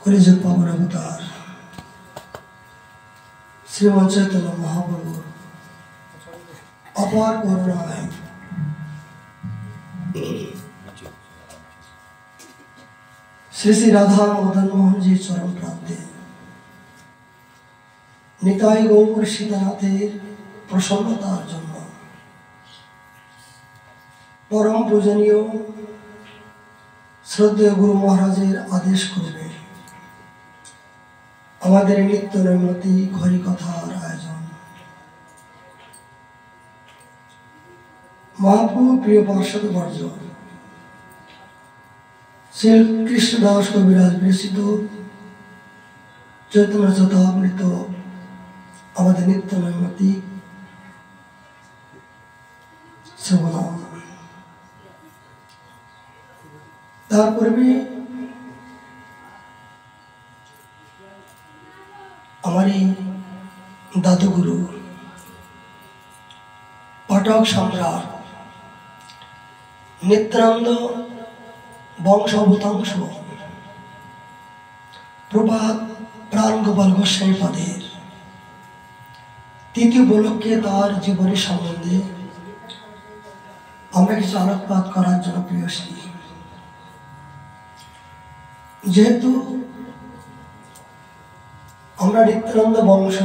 কলিযুগ পাবন অবতার শ্রীমন চৈতন্য মহাপ্রভুর অপার করুণায় শ্রী শ্রী রাধা মদন মোহনজির চরণ প্রান্তে নিতাই গৌর সীতানাথের প্রসন্নতার জন্য পরম পূজনীয় শ্রদ্ধেয় গুরু মহারাজের আদেশ করবে আমাদের নিত্য নৈমিত্তিক হরি কথার আয়োজন। মহাপ্রভু প্রিয় পার্শ্বদ বর্জ শ্রী কৃষ্ণদাস কবিরাজ বিরচিত চৈতন্য চতামৃত আমাদের নিত্য নৈমিত্তিক শ্রবণ। তার পূর্বে আমারই দাদুগুরু পাঠক সম্রাট নিত্যানন্দ বংশভূতাংশ প্রভাত প্রাণ গোপাল গোস্বামী পাদের তৃতীয় উপলক্ষে তার জীবনের সম্বন্ধে আমরা কিছু আলোকপাত করার জন্য প্রিয়সী। যেহেতু আমরা নিত্যানন্দ বংশ,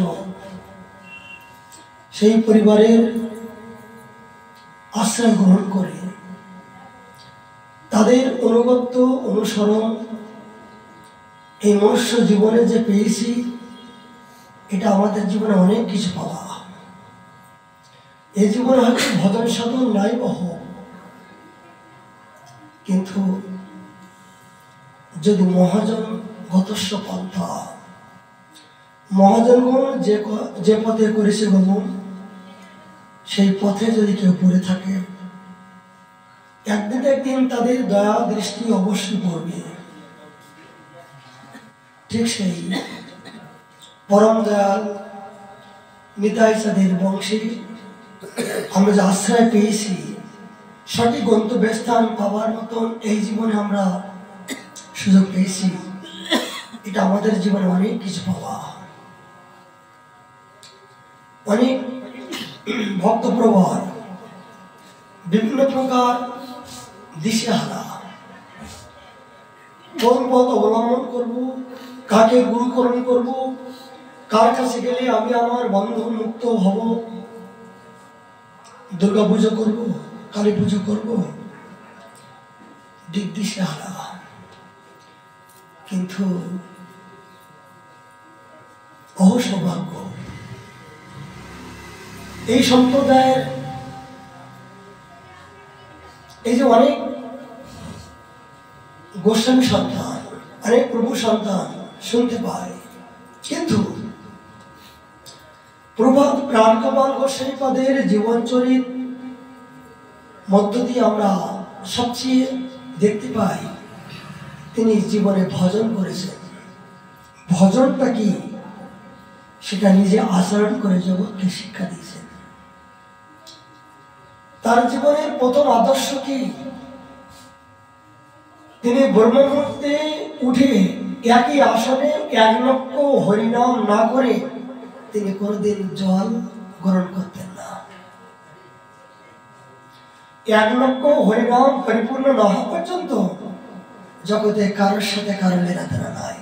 সেই পরিবারের আশ্রয় গ্রহণ করে তাদের অনুগত্য অনুসরণ এই মনুষ্য জীবনে যে পেয়েছি, এটা আমাদের জীবনে অনেক কিছু পাওয়া। এই জীবনে হয়তো ভজন সাধন নাই বা হোক, কিন্তু যদি মহাজন গতস্ব পন্থা, মহাজনগণ যে পথে করেছে গমন, সেই পথে যদি কেউ পড়ে থাকে, একদিন একদিন তাদের দয়া দৃষ্টি অবশ্যই পড়বে। ঠিক সেই পরম দয়াল নিতাই চাঁদের বংশে আমরা যে আশ্রয় পেয়েছি, সঠিক গন্তব্যস্থান পাওয়ার মতন এই জীবনে আমরা সুযোগ পেয়েছি, এটা আমাদের জীবনে অনেক কিছু পাওয়া। অনেক ভক্তপ্রবর বিভিন্ন প্রকার দিশেহারা, কোন পথ অবলম্বন করব, কাকে গুরুকরণ করব, কার কাছে গেলে আমি আমার বন্ধন মুক্ত হব, দুর্গা পুজো করব, কালী পুজো করব, দিক দিশেহারা। কিন্তু অহসৌভাগ্য, এই সম্প্রদায়ের এই যে অনেক গোস্বামী সন্তান, অনেক প্রভু সন্তান শুনতে পায়, কিন্তু প্রভাত প্রাণগোপাল গোস্বামী পাদের জীবনচরিত মধ্য দিয়ে আমরা সবচেয়ে দেখতে পাই তিনি জীবনে ভজন করেছেন। ভজনটা কি, সেটা নিজে আচরণ করে জগৎকে শিক্ষা দিয়েছেন। তার জীবনের প্রথম আদর্শ কি, তিনি ব্রহ্মমুহূর্তে উঠে একই আসনে 1 লক্ষ হরিনাম না করে তিনি কোনদিন জল গ্রহণ করতেন না। 1 লক্ষ হরিনাম পরিপূর্ণ না হওয়া পর্যন্ত জগতে কারোর সাথে কারো লেনাদেনা নাই।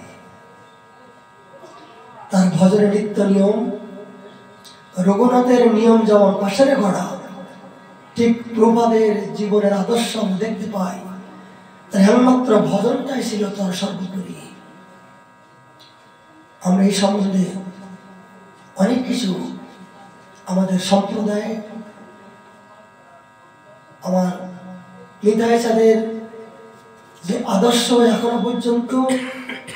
তার ভজনের নিত্য নিয়ম, রঘুনাথের নিয়ম যেমন পাশারে গড়া, ঠিক প্রভাদের জীবনের আদর্শ দেখতে পাই। তার একমাত্র ভজনটাই ছিল তার সর্বোপরি। আমরা এই সম্বন্ধে অনেক কিছু আমাদের সম্প্রদায়, আমার নিতাই চাঁদের যে আদর্শ এখনো পর্যন্ত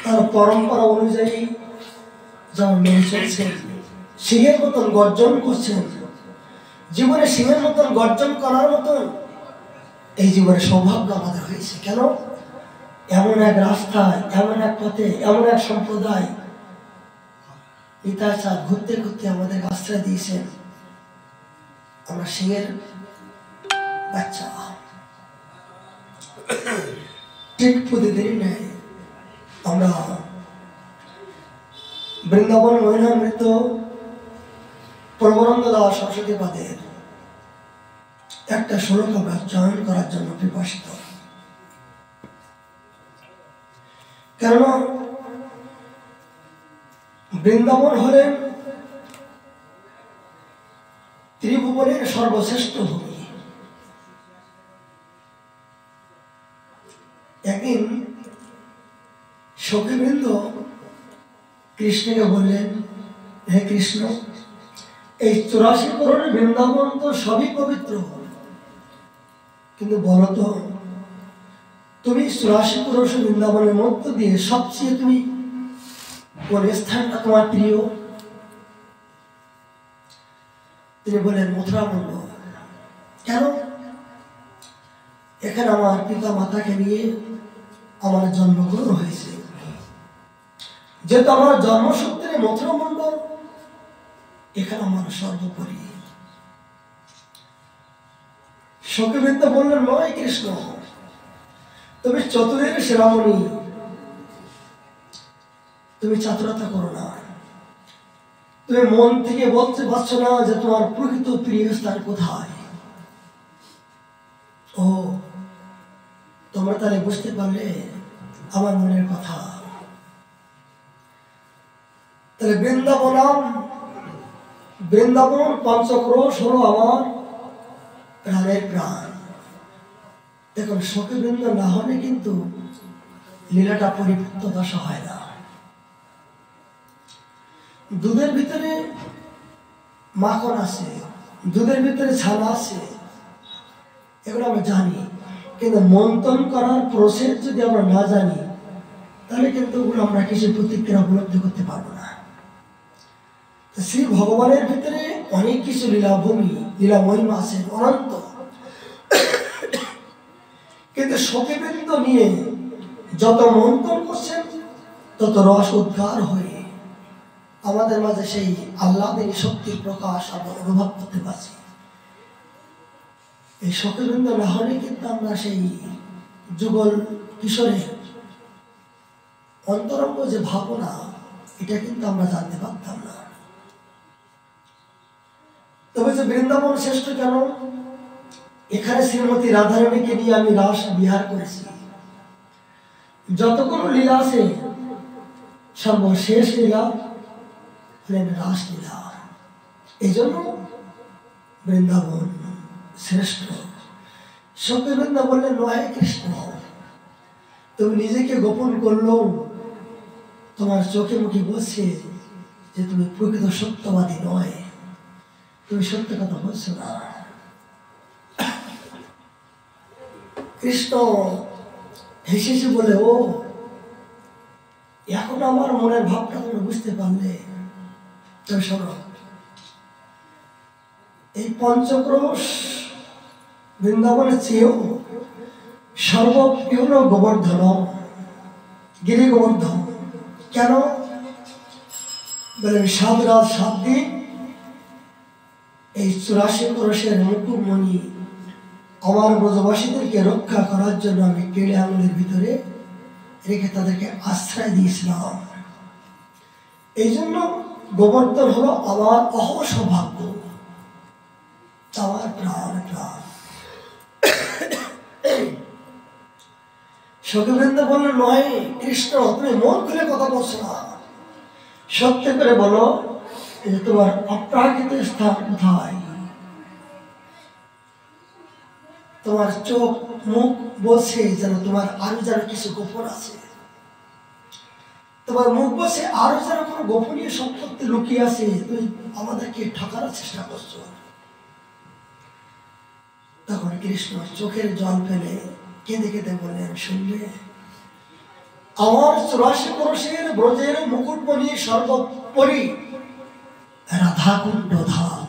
তার পরম্পরা অনুযায়ী যেমন মেনে চলছেন, সিংহের মতন গর্জন করছেন, জীবনে সিংহের মতন গর্জন করার মতন এই জীবনে সৌভাগ্য আমাদের হয়েছে। কেন? এমন এক রাস্তায়, এমন এক পথে, এমন এক সম্প্রদায় নিতাই চাঁদ ঘুরতে ঘুরতে আমাদের আশ্রয় দিয়েছেন। আমরা সিংহের বাচ্চা, ঠিক প্রতিদিনই নেয় আমরা বৃন্দাবন মহিমামৃত প্রবরন্দ দাস সরস্বতী পাদের একটা শ্লোক আমরা চয়ন করার জন্য পিপাসিত। কেননা বৃন্দাবন হলেন ত্রিভুবনের সর্বশ্রেষ্ঠ ভূমি। একদিন সখীবৃন্দ কৃষ্ণকে বললেন, হে কৃষ্ণ, এই 84 করোড় বৃন্দাবন তো সবই পবিত্র, কিন্তু বলো তো তুমি 84 করোড় বৃন্দাবনের মধ্য দিয়ে সবচেয়ে তুমি কোন স্থানটা তোমার প্রিয়? তিনি বলেন মথুরা মন্ডল। কেন? এখানে আমার পিতা মাতাকে নিয়ে আমার জন্মগ্রহণ হয়েছে, যেহেতু আমার জন্মসূত্রে মথুরা মন্ডল, এখানে আমার সর্বোপরি। সখীবৃন্দ বললেন, নয় কৃষ্ণ, তুমি চতুরের শিরামণি, তুমি চাতুরতা করো না। তুমি মন থেকে বলতে পারছো না যে তোমার প্রকৃত প্রিয় স্থান কোথায়। ও, তোমরা তাহলে বুঝতে পারলে আমার মনের কথা। তাহলে বৃন্দাবন পঞ্চক্রোশ হলো আমার প্রাণের প্রাণ। দেখুন, সখীবৃন্দ না হলে কিন্তু লীলাটা পরিপূর্ণ দশা হয় না। দুধের ভিতরে মাখন আছে, দুধের ভিতরে ছানা আছে, এগুলো আমরা জানি, কিন্তু মন্থন করার প্রসেস যদি আমরা না জানি, তাহলে কিন্তু ওগুলো আমরা কিছু প্রতিক্রিয়া উপলব্ধি করতে পারবো না। শ্রী ভগবানের ভিতরে অনেক কিছু লীলাভূমি, লীলা মহিমা আছে অনন্ত, কিন্তু সখীবৃন্দ নিয়ে যত মন্থন করছেন তত রস উদ্গার হয়ে আমাদের মাঝে সেই আহ্লাদের শক্তির প্রকাশ আমরা অনুভব করতে পারছি। এই সখীবৃন্দ না হলে কিন্তু আমরা সেই যুগল কিশোরের অন্তরঙ্গ যে ভাবনা, এটা কিন্তু আমরা জানতে পারতাম না। তবে যে বৃন্দাবন শ্রেষ্ঠ কেন? এখানে শ্রীমতী রাধারানীকে নিয়ে আমি রাস বিহার করেছি। যতগুলো লীলা আছে সর্বশেষ লীলা হলেন রাসলীলা। এই জন্য বৃন্দাবন শ্রেষ্ঠ। সখীবৃন্দ বললেন, নয় কৃষ্ণ, তুমি নিজেকে গোপন করলো, তোমার চোখে মুখে বলছে যে তুমি প্রকৃত সত্যবাদী নয়, তুমি সত্য কথা বলছো না। কৃষ্ণ হেসে বলে, ও, এখন আমার মনের ভাবটা তুমি বুঝতে পারলে। তুমি শোনো, এই পঞ্চক্রোশ বৃন্দাবনের চেয়েও সর্বপ্রিয় গোবর্ধন, গিরি গোবর্ধন। কেন? বলে 7 রাত 7 দিন এই 84 করোশের মুকুটমণি আমার ব্রজবাসীদেরকে রক্ষা করার জন্য আমি কেড়ে আঙুলের ভিতরে রেখে তাদেরকে আশ্রয় দিয়েছিলাম। এই জন্য গোবর্ধন হলো আমার অহসৌভাগ্য, আমার প্রাণ প্রাণ। সখীবৃন্দ বললেন, নয় কৃষ্ণ, তুমি মন খুলে কথা বলছো না, সত্য করে বলো যে তোমার অপ্রাকৃত স্থান কোথায়। তোমার চোখ মুখ বলছে যেন তোমার আরো যেন কিছু গোপন আছে, তোমার মুখ বলছে আরো যেন কোনো গোপনীয় সম্পত্তি লুকিয়ে আছে, তুমি আমাদেরকে ঠকানোর চেষ্টা করছো। তখন কৃষ্ণ চোখের জল ফেলে কেঁদে কেঁদে বললেন, শুনবে, আমার 84 করোশের ব্রজের মুকুটমণি সর্বোপরি রাধাকুণ্ড ধাম,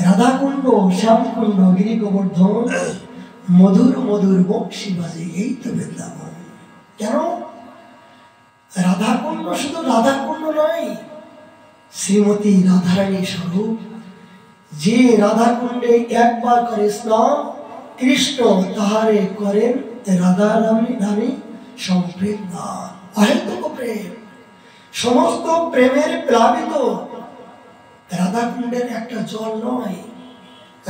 রাধাকুণ্ড, শ্যামকুণ্ড, গিরি গোবর্ধন, মধুর মধুর বংশী বাজে, এই তো বৃন্দাবন। কেন? রাধাকুণ্ড শুধু রাধাকুণ্ড নয়, শ্রীমতী রাধারানী স্বরূপ। যে রাধাকুণ্ডে একবার করে স্নান, কৃষ্ণ তাহারে করেন রাধা রানী সম্প্রেম দান। অহেতুক প্রেম, সমস্ত প্রেমের প্লাবিত রাধাকুণ্ডের একটা জল নয়।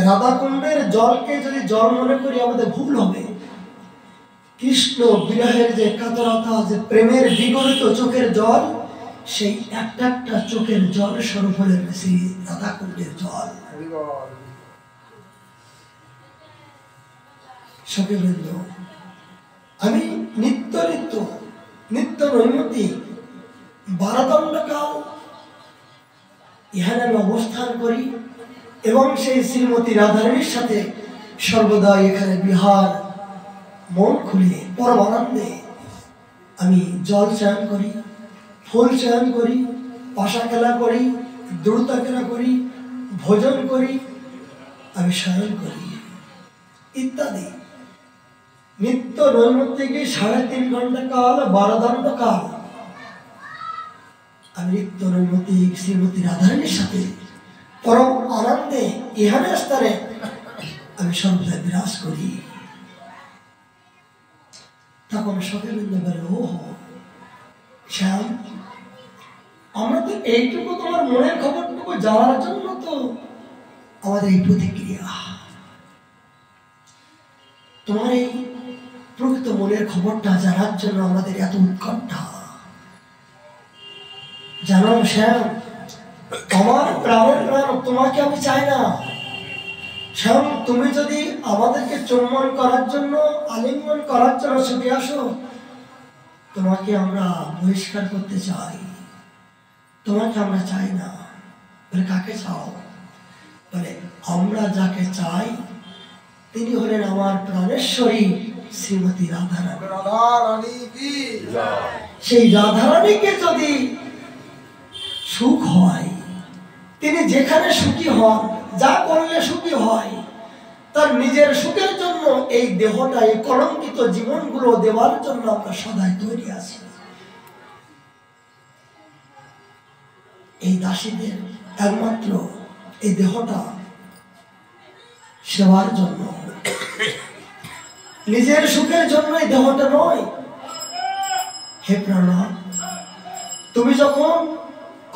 রাধাকুণ্ডের জলকে যদি জল মনে করি আমাদের ভুল হবে। কৃষ্ণ বিরহের যে কাতরতা, যে প্রেমের বিগলিত চোখের জল, সেই একটা একটা চোখের জল স্বরূপ হলেন সেই রাধাকুণ্ডের জল। সখীবৃন্দ, আমি নিত্য নিত্য নিত্য নৈমিত্তিক 12 দণ্ডকাল ইহানে আমি অবস্থান করি এবং সেই শ্রীমতী রাধারানীর সাথে সর্বদা এখানে বিহার মন খুলে পরম আনন্দে আমি জল চয়ন করি, ফুল চয়ন করি, পাশা খেলা করি, দ্রুতা খেলা করি, ভোজন করি, আমি শয়ন করি ইত্যাদি। নিত্য নৈমিত্তিক 3.5 ঘন্টা কাল 12 দণ্ডকাল আমি নিত্য নৈমিত্তিক শ্রীমতী রাধারানীর সাথে পরম আনন্দে ইহানে স্থানে আমি সর্বদা বিরাজ করি। তখন সখীবৃন্দ বলে, ও শ্যাম, আমরা তো এইটুকু তোমার মনের খবরটুকু জানার জন্য তো আমাদের এই প্রতিক্রিয়া। তোমার এই প্রকৃত মনের খবরটা জানার জন্য আমাদের এত উৎকণ্ঠা। জানো শ্যাম, আমার প্রাণের প্রাণ তোমাকে আমি চাই না। শ্যাম, তুমি যদি আমাদেরকে চুম্বন করার জন্য, আলিঙ্গন করার জন্য ছুটে আসো, তোমাকে আমরা বহিষ্কার করতে চাই, তোমাকে আমরা চাই না। বলে, কাকে চাও? বলে, আমরা যাকে চাই তিনি হলেন আমার প্রাণেশ্বরী শ্রীমতী রাধারানী। সেই রাধারানীকে যদি সুখ হয়, তিনি যেখানে সুখী হন, যা করলে সুখী হয়, তার নিজের সুখের জন্য এই দেহটা, এই কলঙ্কিত জীবনগুলো দেওয়ার জন্য আমরা সদাই তৈরি আছি। এই দাসীদের একমাত্র এই দেহটা সেবার জন্য, নিজের সুখের জন্য এই দেহটা নয়। হে প্রাণনাথ, তুমি যখন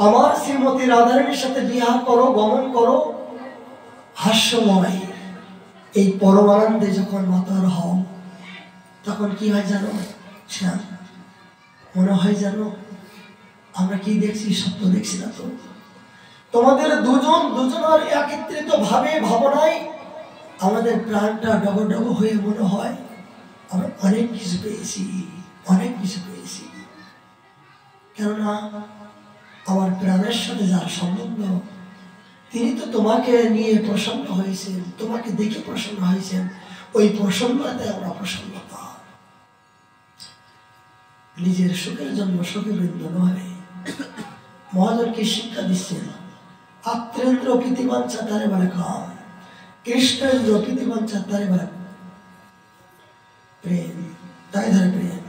আমার শ্রীমতী রাধারানীর সাথে বিহার করো, গমন করো, হাস্যময় এই পরমানন্দে যখন মাতার হও, তখন কি হয় জানো শ্যাম? মনে হয় জানো আমরা কি দেখছি? সত্য দেখছি না তো? তোমাদের দুজনের একত্রিত ভাবে ভাবনায় আমাদের প্রাণটা ডগডগ হয়ে মনে হয় আমরা অনেক কিছু পেয়েছি, অনেক কিছু পেয়েছি। কেননা আমার প্রাণের সাথে যার সম্বন্ধ, তিনি তো তোমাকে নিয়ে প্রসন্ন হয়েছেন, তোমাকে দেখে প্রসন্ন হয়েছেন। ওই প্রসন্নতাতে আমরা প্রসন্নতা। নিজের সুখের জন্য সখীবৃন্দ নয়। মহাজনকে শিক্ষা দিচ্ছেন, আত্রেন্দ্র প্রীতিবাঞ্ছা তারে বলে কাম, কৃষ্ণেন্দ্র প্রীতিবাঞ্ছা তারে বলে প্রেম। তাই ধরে প্রেম।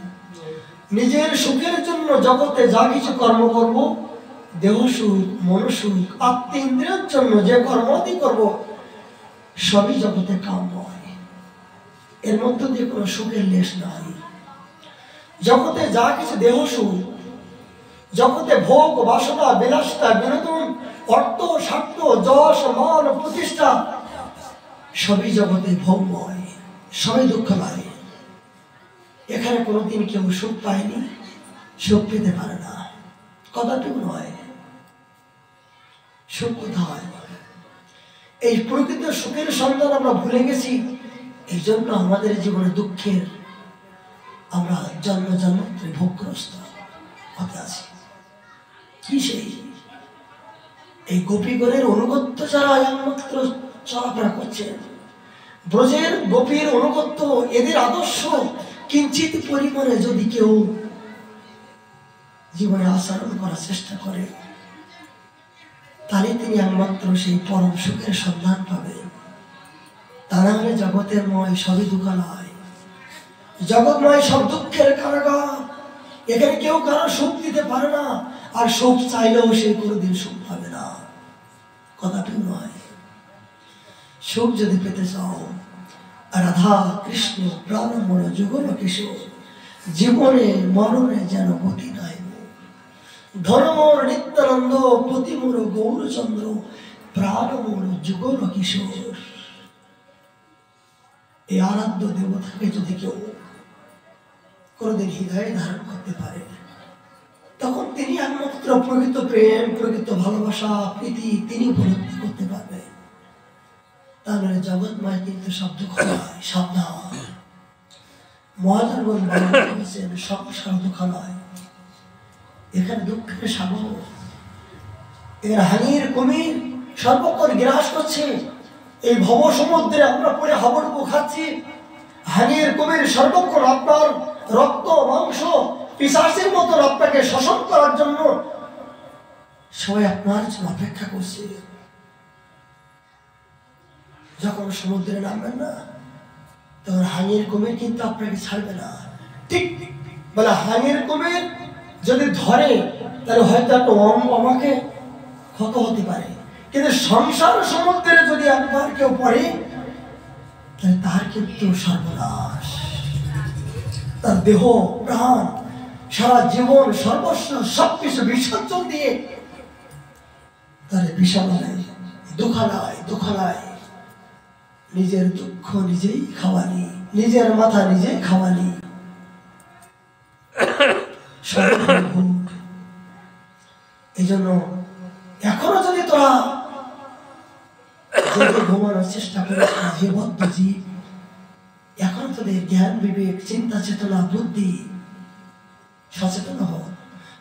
নিজের সুখের জন্য জগতে যা কিছু কর্ম করব, দেহ সুখ, মনসুখ, আত্মেন্দ্রিয়ের জন্য যে কর্মাদি করব, সবই জগতে কাম নয়। এর মধ্যে দিয়ে কোনো সুখের লেশ নাই। জগতে যা কিছু দেহ সুখ, জগতে ভোগ, বাসনা, বিলাসিতা, বিনোদন, অর্থ, স্বার্থ, যশ, মান, প্রতিষ্ঠা, সবই জগতে ভোগময়, সবই দুঃখময়। এখানে কোনোদিন কেউ সুখ পায়নি, সুখ পেতে পারে না, কথাটুকু নয়। সুখ কোথায়? এই প্রকৃত সুখের সন্ধান আমরা ভুলে গেছি। এই জন্য আমাদের জীবনে দুঃখের আমরা জন্ম জন্মান্তরে ভোগগ্রস্ত হতে আছি। কি সেই এই গোপীগণের অনুগত্য যারা একমাত্র চলাফেরা করছেন, ব্রজের গোপীর অনুগত্য, এদের আদর্শ কিঞ্চিত পরিমাণে যদি কেউ জীবনে আচরণ করার চেষ্টা করে, তাহলে তিনি একমাত্র সেই পরম সুখের সন্ধান পাবেন। তা না হলে জগতের ময় সবই দুঃখালয়, জগৎময় সব দুঃখের কারাগার। এখানে কেউ কারো সুখ দিতে পারে না, আর সুখ চাইলেও সে কোনোদিন সুখ পাবে না, কথাটুকু নয়। সুখ যদি পেতে চাও, রাধা কৃষ্ণ প্রাণ মন যুগল কিশোর, জীবনে মরণে যেন গতি নাই। ধর্মর নিত্যানন্দ, প্রতিমূর গৌরচন্দ্র, প্রাণমূর যুগল কিশোর। এই আরাধ্য দেবতাকে যদি কেউ কোনদিন হৃদয়ে ধারণ করতে পারে, তখন তিনি একমাত্র প্রকৃত প্রেম, প্রকৃত ভালোবাসা, প্রীতি তিনি উপলব্ধি করতে পারবে। তাহলে জগৎময় কিন্তু সব দুঃখ নয়, সাবধান। মহাজন বলছেন সংসার দুঃখ নয়, এখানে দুঃখের সাগর, এর হানির কুমির সর্বক্ষণ গ্রাস করছে। এই ভব সমুদ্রে আমরা পরে হাবুডুবু খাচ্ছি। হানির কুমির সর্বক্ষণ আপনার রক্ত মাংস পিশাচের মতন আপনাকে শোষণ করার জন্য সবাই আপনার জন্য অপেক্ষা করছে। যখন সমুদ্রে নামবেন না, তখন হানির কুমির কিন্তু আপনাকে ছাড়বে না। ঠিক বলে হানির কুমির যদি ধরে, তাহলে হয়তো একটা আমাকে ক্ষত হতে পারে, কিন্তু সংসার সমুদ্রে যদি একবার কেউ পড়ে, তাহলে তার কিন্তু সর্বনাশ। তার দেহ প্রাণ সারা জীবন সর্বস্ব সবকিছু বিসর্জন দিয়ে তার বিষাদনায় দুঃখালয় নিজের দুঃখ নিজেই খাওয়ানি, নিজের মাথা নিজেই খাওয়ানি। এই জন্য এখনো যদি তোরা ঘুমানোর চেষ্টা করিস না, হে বদ্ধ জীব, এখন তোদের জ্ঞান বিবেক চিন্তা চেতনা বুদ্ধি সচেতন হ।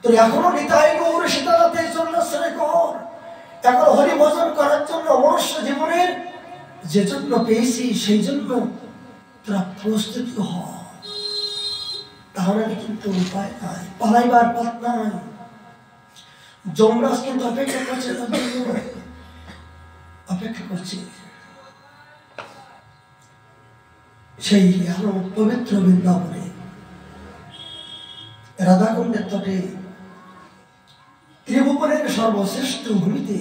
তোর এখনো নিতাই গৌর সীতানাথে চন্দ্রাশ্রয় কর। এখন হরি ভজন করার জন্য মনুষ্য জীবনের যে জন্য পেয়েছি সেই জন্য তোরা প্রস্তুতি হ। তাহলে কিন্তু উপায় নাই, পালাইবার পথ নাই। যমরাজ কিন্তু অপেক্ষা করছে, অপেক্ষা করছে সেই আরো পবিত্র বৃন্দাবনে রাধাকুণ্ডের তটে ত্রিভুবনের সর্বশ্রেষ্ঠ ভূমিতে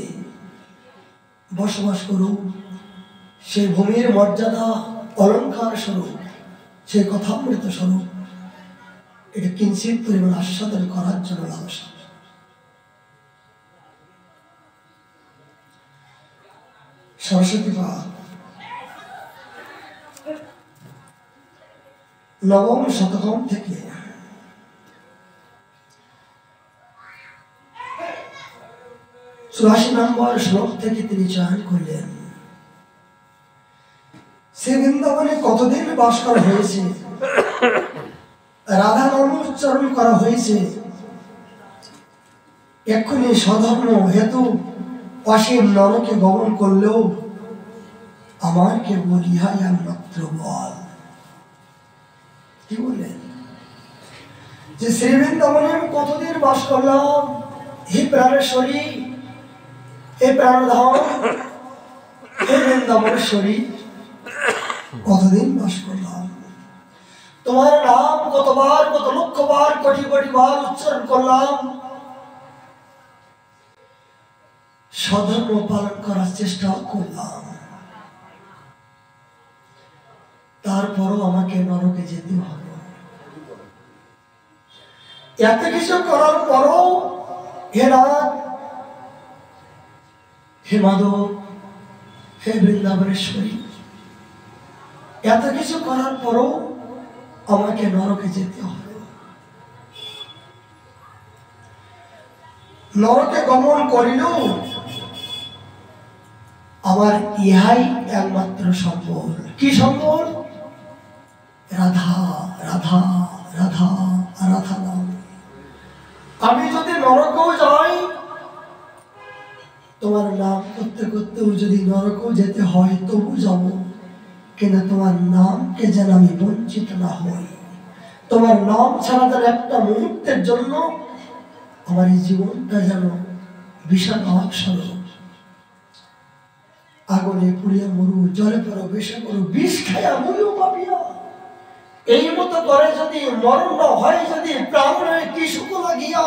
বসবাস করুক। সেই ভূমির মর্যাদা অলঙ্কার স্বরূপ, সেই কথামৃত স্বরূপ, এটা কিঞ্চিত পরিমাণ আস্বাদন করার জন্য লালসা। সরস্বতী পাঠ নবম শতকম থেকে চুরাশি নম্বর শ্লোক থেকে তিনি চয়ন করলেন। সে বৃন্দাবনে কতদিন বাস করা হয়েছে, রাধা নাম উচ্চারণ করা হয়েছে, এক্ষুনি স্বধর্ম হেতু অসীম নরকে গমন করলেও আমার কেবল ইহাই একমাত্র বল। কি বললেন যে শ্রী বৃন্দাবনে আমি কতদিন বাস করলাম, হে প্রাণেশ্বরী, হে প্রাণধাম, হে বৃন্দাবনেশ্বরী, কতদিন বাস করলাম। তোমার নাম কতবার, কত লক্ষ বার, কোটি কোটি বার উচ্চারণ করলাম, স্বধর্ম পালন করার চেষ্টা করলাম, তারপরও আমাকে নরকে যেতে হবে। এত কিছু করার পরও হে নাথ, হে মাধব, হে বৃন্দাবনেশ্বরী, এত কিছু করার পরও আমাকে নরকে যেতে হবে। নরকে গমন করিলেও আমার ইহাই একমাত্র সম্বল। কি সম্বল? রাধা রাধা রাধা রাধা নাম। আমি যদি নরকেও যাই, তোমার নাম করতে করতেও যদি নরকেও যেতে হয় তবু যাব, কিন্তু তোমার নামকে যেন আমি বঞ্চিত না হই। তোমার নাম ছাড়া যেন একটা মুহূর্তের জন্য আমার এই জীবনটা যেন বিষাদ অক্ষর, আগুনে পুড়িয়া মরু, জলে পড়ো, বেশে করো, বিষ খাইয়া মরিও পাবিয়া। এই মতো করে যদি মরণ না হয়, যদি প্রাণে কি সুখ লাগিয়া,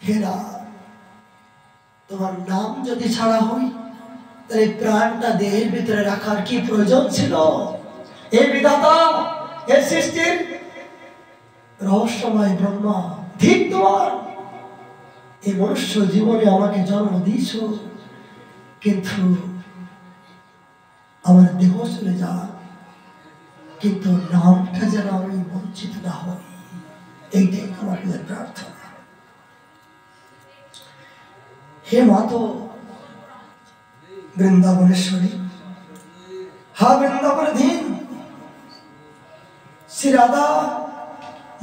হেরা তোমার নাম যদি ছাড়া হই, তাহলে প্রাণটা দেহের ভিতরে রাখার কি প্রয়োজন ছিল? হে বিধাতা, হে সৃষ্টির রহস্যময় ব্রহ্মা, ঠিক তোমার এই মনুষ্য জীবনে আমাকে জন্ম দিয়েছ, কিন্তু আমার দেহ চলে যা, কিন্তু নামটা যেন আমি বঞ্চিত না হই। এইটাই আমাদের প্রার্থনা। হে মাতো বৃন্দাবনেশ্বরী, হা বৃন্দাবনধীন শ্রী রাধা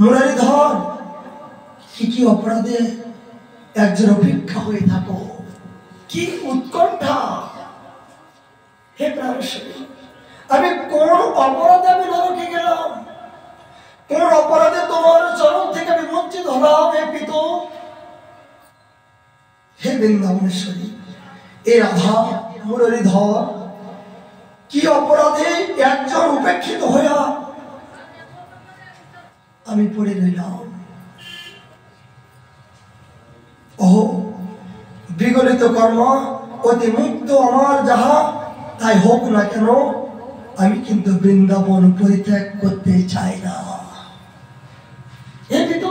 মুরারিধর, কি কি অপরাধে একজন অপেক্ষা হয়ে থাকো, কি উৎকণ্ঠা। হে প্রাণেশ্বরী, আমি কোন অপরাধে আমি নরকে গেলাম, কোন অপরাধে তোমার চরণ থেকে আমি বঞ্চিত হলাম। হে পিত, হে বৃন্দাবনেশ্বরী, এ রাধা মুরারিধর, কি অপরাধে একজন উপেক্ষিত হইয়া আমি পড়ে রইলাম। ও বিগলিত কর্ম অতি মুক্ত আমার যাহা তাই হোক না কেন, আমি কিন্তু বৃন্দাবন পরিত্যাগ করতে চাই না। হে পিত,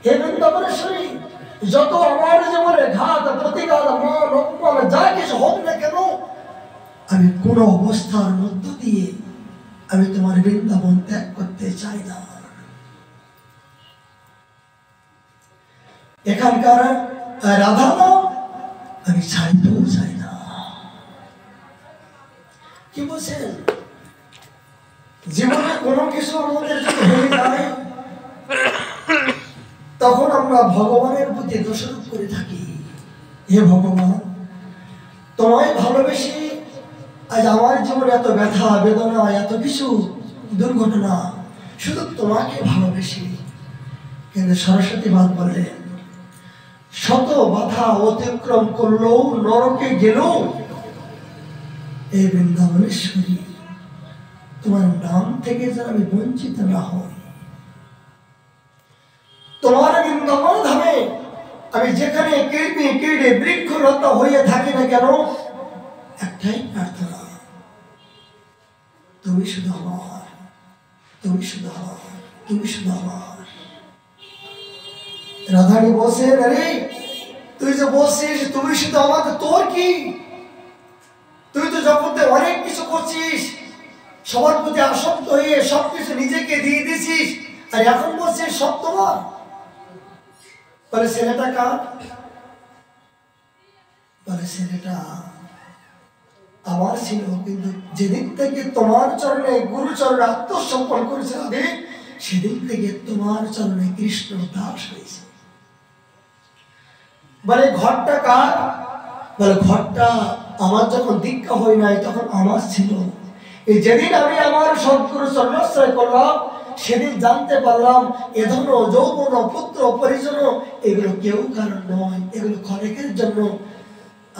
হে বৃন্দাবনেশ্বরী, যত আমার জীবনে ঘাত প্রতিঘাত মান অপমান যা কিছু হোক না কেন, আমি কোন অবস্থার মধ্য দিয়ে আমি তোমার বৃন্দাবন ত্যাগ করতে চাই না। এখানকার রাধা আমি ছাড়তেও চাই না। কি বলছেন? জীবনে কোনো কিছু আমাদের যদি হয়ে যায়, তখন আমরা ভগবানের প্রতি দোষারোপ করে থাকি। হে ভগবান, তোমায় ভালোবেসে আজ আমার জীবনে এত ব্যথা বেদনা, এত কিছু দুর্ঘটনা, শুধু তোমাকে ভালোবেসে। কিন্তু সরস্বতী বাদ বললেন, শত বাধা অতিক্রম করলেও নরকে গেলেও এই বৃন্দাবনেশ্বরী তোমার নাম থেকে যেন আমি বঞ্চিত না হই। তোমার বৃন্দাবন ধামে আমি যেখানে কীর্তি কীড়ে বৃক্ষরত হয়ে থাকি না কেন, একটাই প্রার্থনা, তুমি শুধু আমার, তুমি শুধু আমার, তুমি শুধু আমার। রাধারানী বলছেন, আরে তুই যে বলছিস তুমি শুধু আমাকে, তোর কি? তুই তো জগতে অনেক কিছু করছিস, সবার প্রতি আসক্ত হয়ে সবকিছু নিজেকে দিয়ে দিছিস, আর এখন বলছিস সব তোমার। বলে ছেলেটা কার? বলে ছেলেটা আমার ছিল, কিন্তু যেদিন থেকে তোমার চরণে গুরু চরণে আত্মসমর্পণ করেছে রাধে, সেদিন থেকে তোমার চরণে কৃষ্ণ দাস হয়েছে। বলে ঘরটা কার? বলে ঘরটা আমার যখন দীক্ষা হয় নাই তখন আমার ছিল। এই যেদিন আমি আমার সদ্গুরু চরণাশ্রয় করলাম, সেদিন জানতে পারলাম এ ধন যৌবন পুত্র পরিজন এগুলো কেউ কারণ নয়, এগুলো ক্ষণিকের জন্য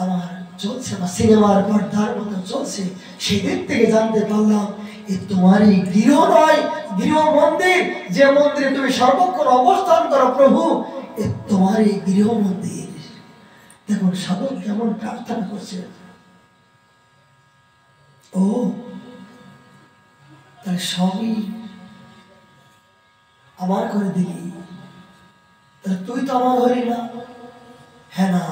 আমার চলছে, বা সিনেমার পর্দার মতো চলছে। সেদিন থেকে জানতে পারলাম এ তোমারই গৃহ নয়, গৃহ মন্দির, যে মন্দিরে তুমি সর্বক্ষণ অবস্থান করো প্রভু, এ তোমারই গৃহ মন্দির। দেখুন সাধক কেমন প্রার্থনা করছে। ও তাই সবই আমার করে দিলি, তুই তো আমার হলি না। হ্যাঁ না,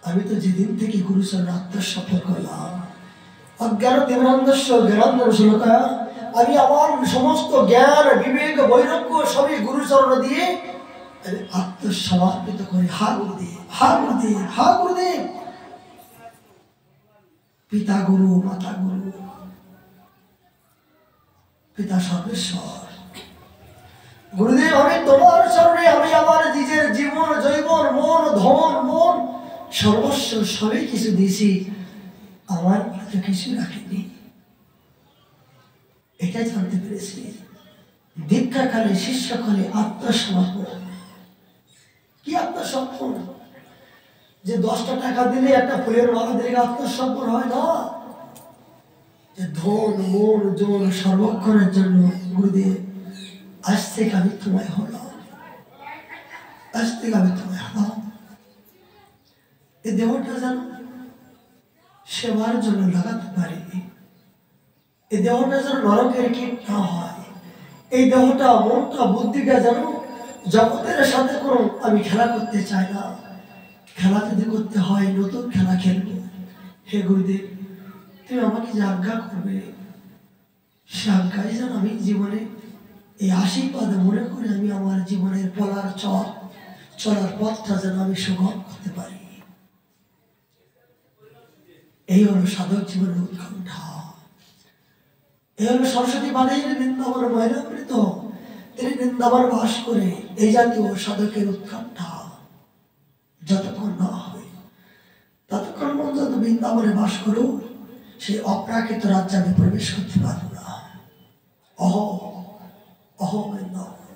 আমি তো যেদিন থেকে গুরুচরণ আত্মসমর্পণ করলাম, অজ্ঞান দেবানন্দস্য জ্ঞানান্দন শ্লোকা, আমি আমার সমস্ত জ্ঞান বিবেক বৈরাগ্য সবই গুরুচরণ দিয়ে আমি আত্মসমর্পিত করি। হা গুরুদেব, হা গুরুদেব, হা গুরুদেব। পিতা গুরু, মাতা গুরু, পিতা সর্বেশ্বর। গুরুদেব, আমি তোমার চরণে আমি আমার নিজের জীবন জৈবন মন ধন মন সর্বস্ব সবই কিছু দিয়েছি, আমার কাছে কিছু রাখিনি। এটাই জানতে পেরেছি দীক্ষাকালে শিষ্যকালে আত্মসমর্পণ। কি আত্মসমর্পণ? যে 10টা টাকা দিলে একটা ফুলের মালা দিলে আত্মসমর্পণ হয় না। যে ধন মন জন সর্বক্ষণের জন্য গুরুদেব আজ থেকে আমি তোমায় হলাম, আজ থেকে আমি তোমায় হলাম। এই দেহটা যেন সেবার জন্য লাগাতে পারি, এই দেহটা যেন নরকের কীট না হয়, এই দেহটা মনটা বুদ্ধিটা যেন জগতের সাথে কোনো আমি খেলা করতে চাই না। খেলা যদি করতে হয় নতুন খেলা খেলবো। হে গুরুদেব, তুমি আমাকে যে আজ্ঞা করবে সে আজ্ঞায় যেন আমি জীবনে এই আশীর্বাদ মনে করে আমি আমার জীবনের চলার পথটা যেন আমি সুগম করতে পারি। এই হলো সাধক জীবনের উৎকণ্ঠা। এই হলো সরস্বতী বাদের বৃন্দাবন ময়নামৃত, তিনি বৃন্দাবন বাস করে এই জাতীয় সাধকের উৎকণ্ঠা যতক্ষণ না হবে ততক্ষণ পর্যন্ত বৃন্দাবনে বাস করুক, সেই অপ্রাকৃত রাজ্যে আমি প্রবেশ করতে পারবো না। বৃন্দাবন,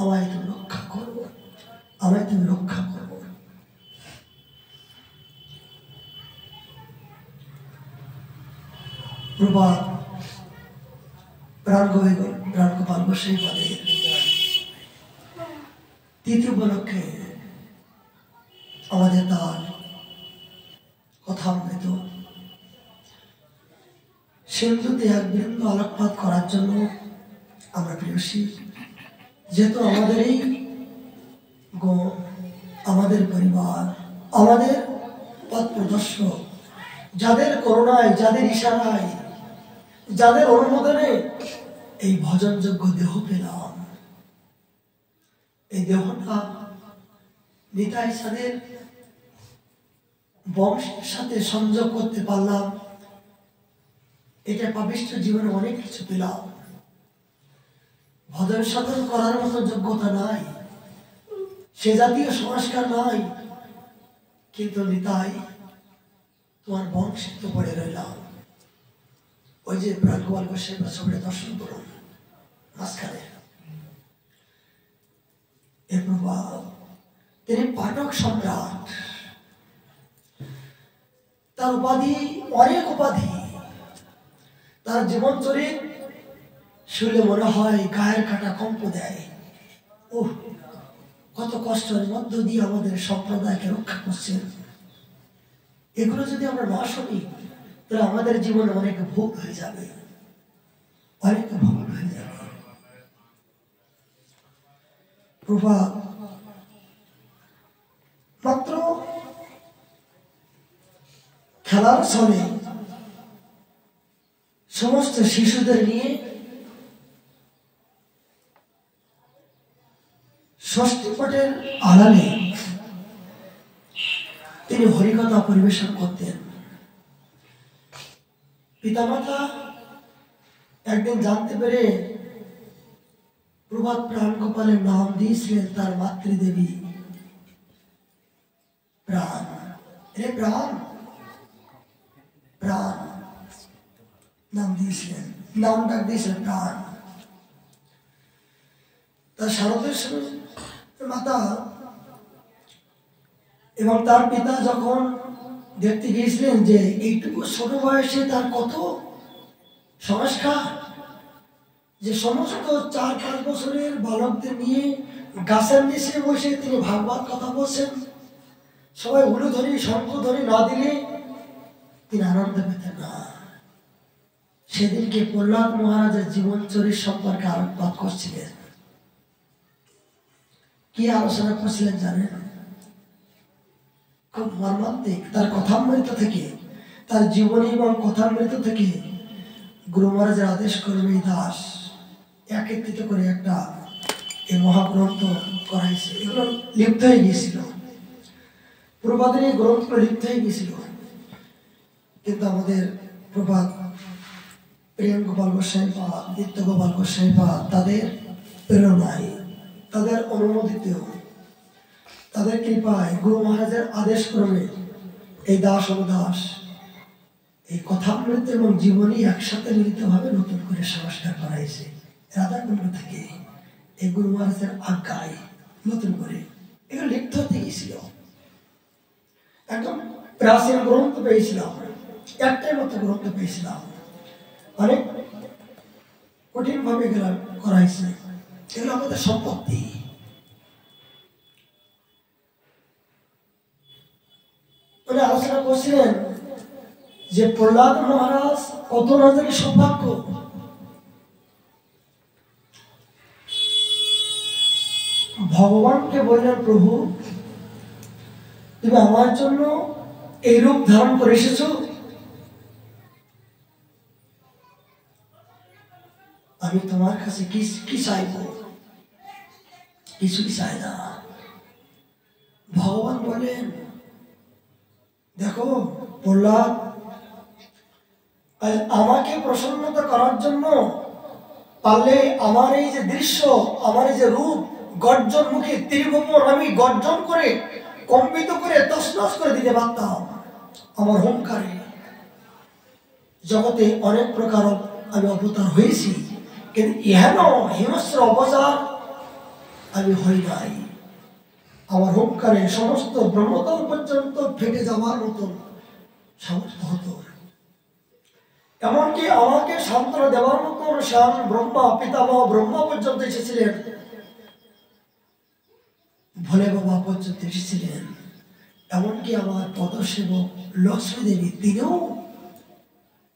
আমায় তুমি রক্ষা করবো, আমায় তুমি রক্ষা করবো। প্রভাত প্রাণগোপাল গোসাই পদের তৃতীয় উপলক্ষে আমাদের তার কথামৃত সিন্ধুতে এক বিন্দু আলোকপাত করার জন্য আমরা প্রিয়সী, যেহেতু আমাদের এই আমাদের পরিবার, আমাদের পথ প্রদর্শক, যাদের করুণায়, যাদের ইশারায়, যাদের অনুমোদনে এই ভজনযোগ্য দেহ পেলাম, এই দেহটা নিতাই সাদের বংশের সাথে সংযোগ করতে পারলাম। এটা পাপিষ্ঠ জীবনে অনেক কিছু পেলাম। ভজন সাধন করার মতো যোগ্যতা নাই, সে জাতীয় সংস্কার নাই, কিন্তু নিতাই তোমার বংশে তো পড়ে রইলাম। ওই যে প্রাণগোপাল গোসাই সবাই দর্শন করুন মাঝখানে এ প্রভাব, তিনি পাঠক সম্রাট, তার উপাধি অনেক উপাধি, তার জীবন চরিত শুনলে মনে হয় গায়ের কাটা কম্প দেয়। কত কষ্টের মধ্য দিয়ে আমাদের সম্প্রদায়কে রক্ষা করছেন। এগুলো যদি আমরা না শুনি তাহলে আমাদের জীবনে অনেক ভোগ হয়ে যাবে, অনেক ভোগ হয়ে যাবে। প্রভাত মাত্র খেলার ছলে সমস্ত শিশুদের নিয়ে ষষ্ঠীপটের আড়ালে তিনি হরিকথা পরিবেশন করতেন। পিতামাতা একদিন জানতে পেরে প্রভাত প্রাণগোপালের নাম দিয়েছিলেন তার মাতৃদেবী প্রাণ। প্রাণ প্রাণ নাম দিয়েছিলেন, নাম ডাক দিয়েছিলেন প্রাণ। তার শারদেশ্বর মাতা এবং তার পিতা যখন দেখতে গিয়েছিলেন যে এইটুকু ছোট বয়সে তার কত সংস্কার, যে সমস্ত 4-5 বছরের বালকদের নিয়ে গাছের নিচে বসে তিনি ভাগবত কথা বলছেন, সবাই উলুধ্বনি শঙ্খধ্বনি না দিলে তিনি আনন্দ পেতেন না। সেদিনকে প্রহ্লাদ মহারাজের জীবন চরিত সম্পর্কে আলোকপাত করছিলেন। কি আলোচনা করছিলেন জানেন? খুব মর্মান্তিক। তার কথামৃত থেকে, তার জীবনী এবং কথামৃত থেকে গুরু মহারাজের আদেশ করবে দাস একত্রিত করে একটা এই মহাগ্রন্থ করাইছে। এগুলো লিপ্ত হয়ে গিয়েছিল, প্রভাতের এই গ্রন্থগুলো লিপ্ত হয়ে গিয়েছিল, কিন্তু আমাদের প্রভাত প্রেম গোপাল গোসাই বা নিত্য গোপাল গোসাই বা তাদের প্রেরণায়, তাদের অনুমোদিত, তাদের কৃপায় গুরু মহারাজের আদেশ ক্রমে এই দাস অনুদাস এই কথামৃত এবং জীবনী একসাথে মিলিতভাবে নতুন করে সংস্কার করাইছে। রাধাকুণ্ড থেকে এই গুরু মহারাজের আজ্ঞায় নতুন করে এগুলো লিপ্ত হতে গিয়েছিল। একদম প্রাচীন গ্রন্থ পেয়েছিলাম, একটাই মতো গ্রন্থ পেয়েছিলাম, অনেক কঠিন ভাবে এগুলো করাইছে। এগুলো আমাদের সম্পত্তি। উনি আলোচনা করছিলেন যে প্রহ্লাদ মহারাজ কত রাজারই সৌভাগ্য। ভগবানকে বললেন, প্রভু তুমি আমার জন্য এই রূপ ধারণ করে এসেছো, আমি তোমার কাছে কি চাইব? কিছুই চাই না। ভগবান বলেন, দেখো প্রহ্লাদ, আমাকে প্রসন্নতা করার জন্য পারলে আমার এই যে দৃশ্য, আমার এই যে রূপ, গর্জন মুখে তীরগোপন আমি গর্জন করে কম্পিত করে তছনছ করে দিতে পারতাম। আমার হুঙ্কারে জগতে অনেক প্রকার আমি অবতার হয়েছি, কিন্তু ইহেন হিংস্র অবতার আমি হই নাই। আমার হুঙ্কারে সমস্ত ব্রহ্মতল পর্যন্ত ফেটে যাওয়ার মতন সামর্থ্য হতো। এমনকি আমাকে সান্ত্বনা দেওয়ার মতন স্বয়ং ব্রহ্মা, পিতামহ ব্রহ্মা পর্যন্ত এসেছিলেন, ভোলে বাবা পর্যন্ত এসেছিলেন। এমনকি আমার পদসেবক লক্ষ্মী দেবী, তিনিও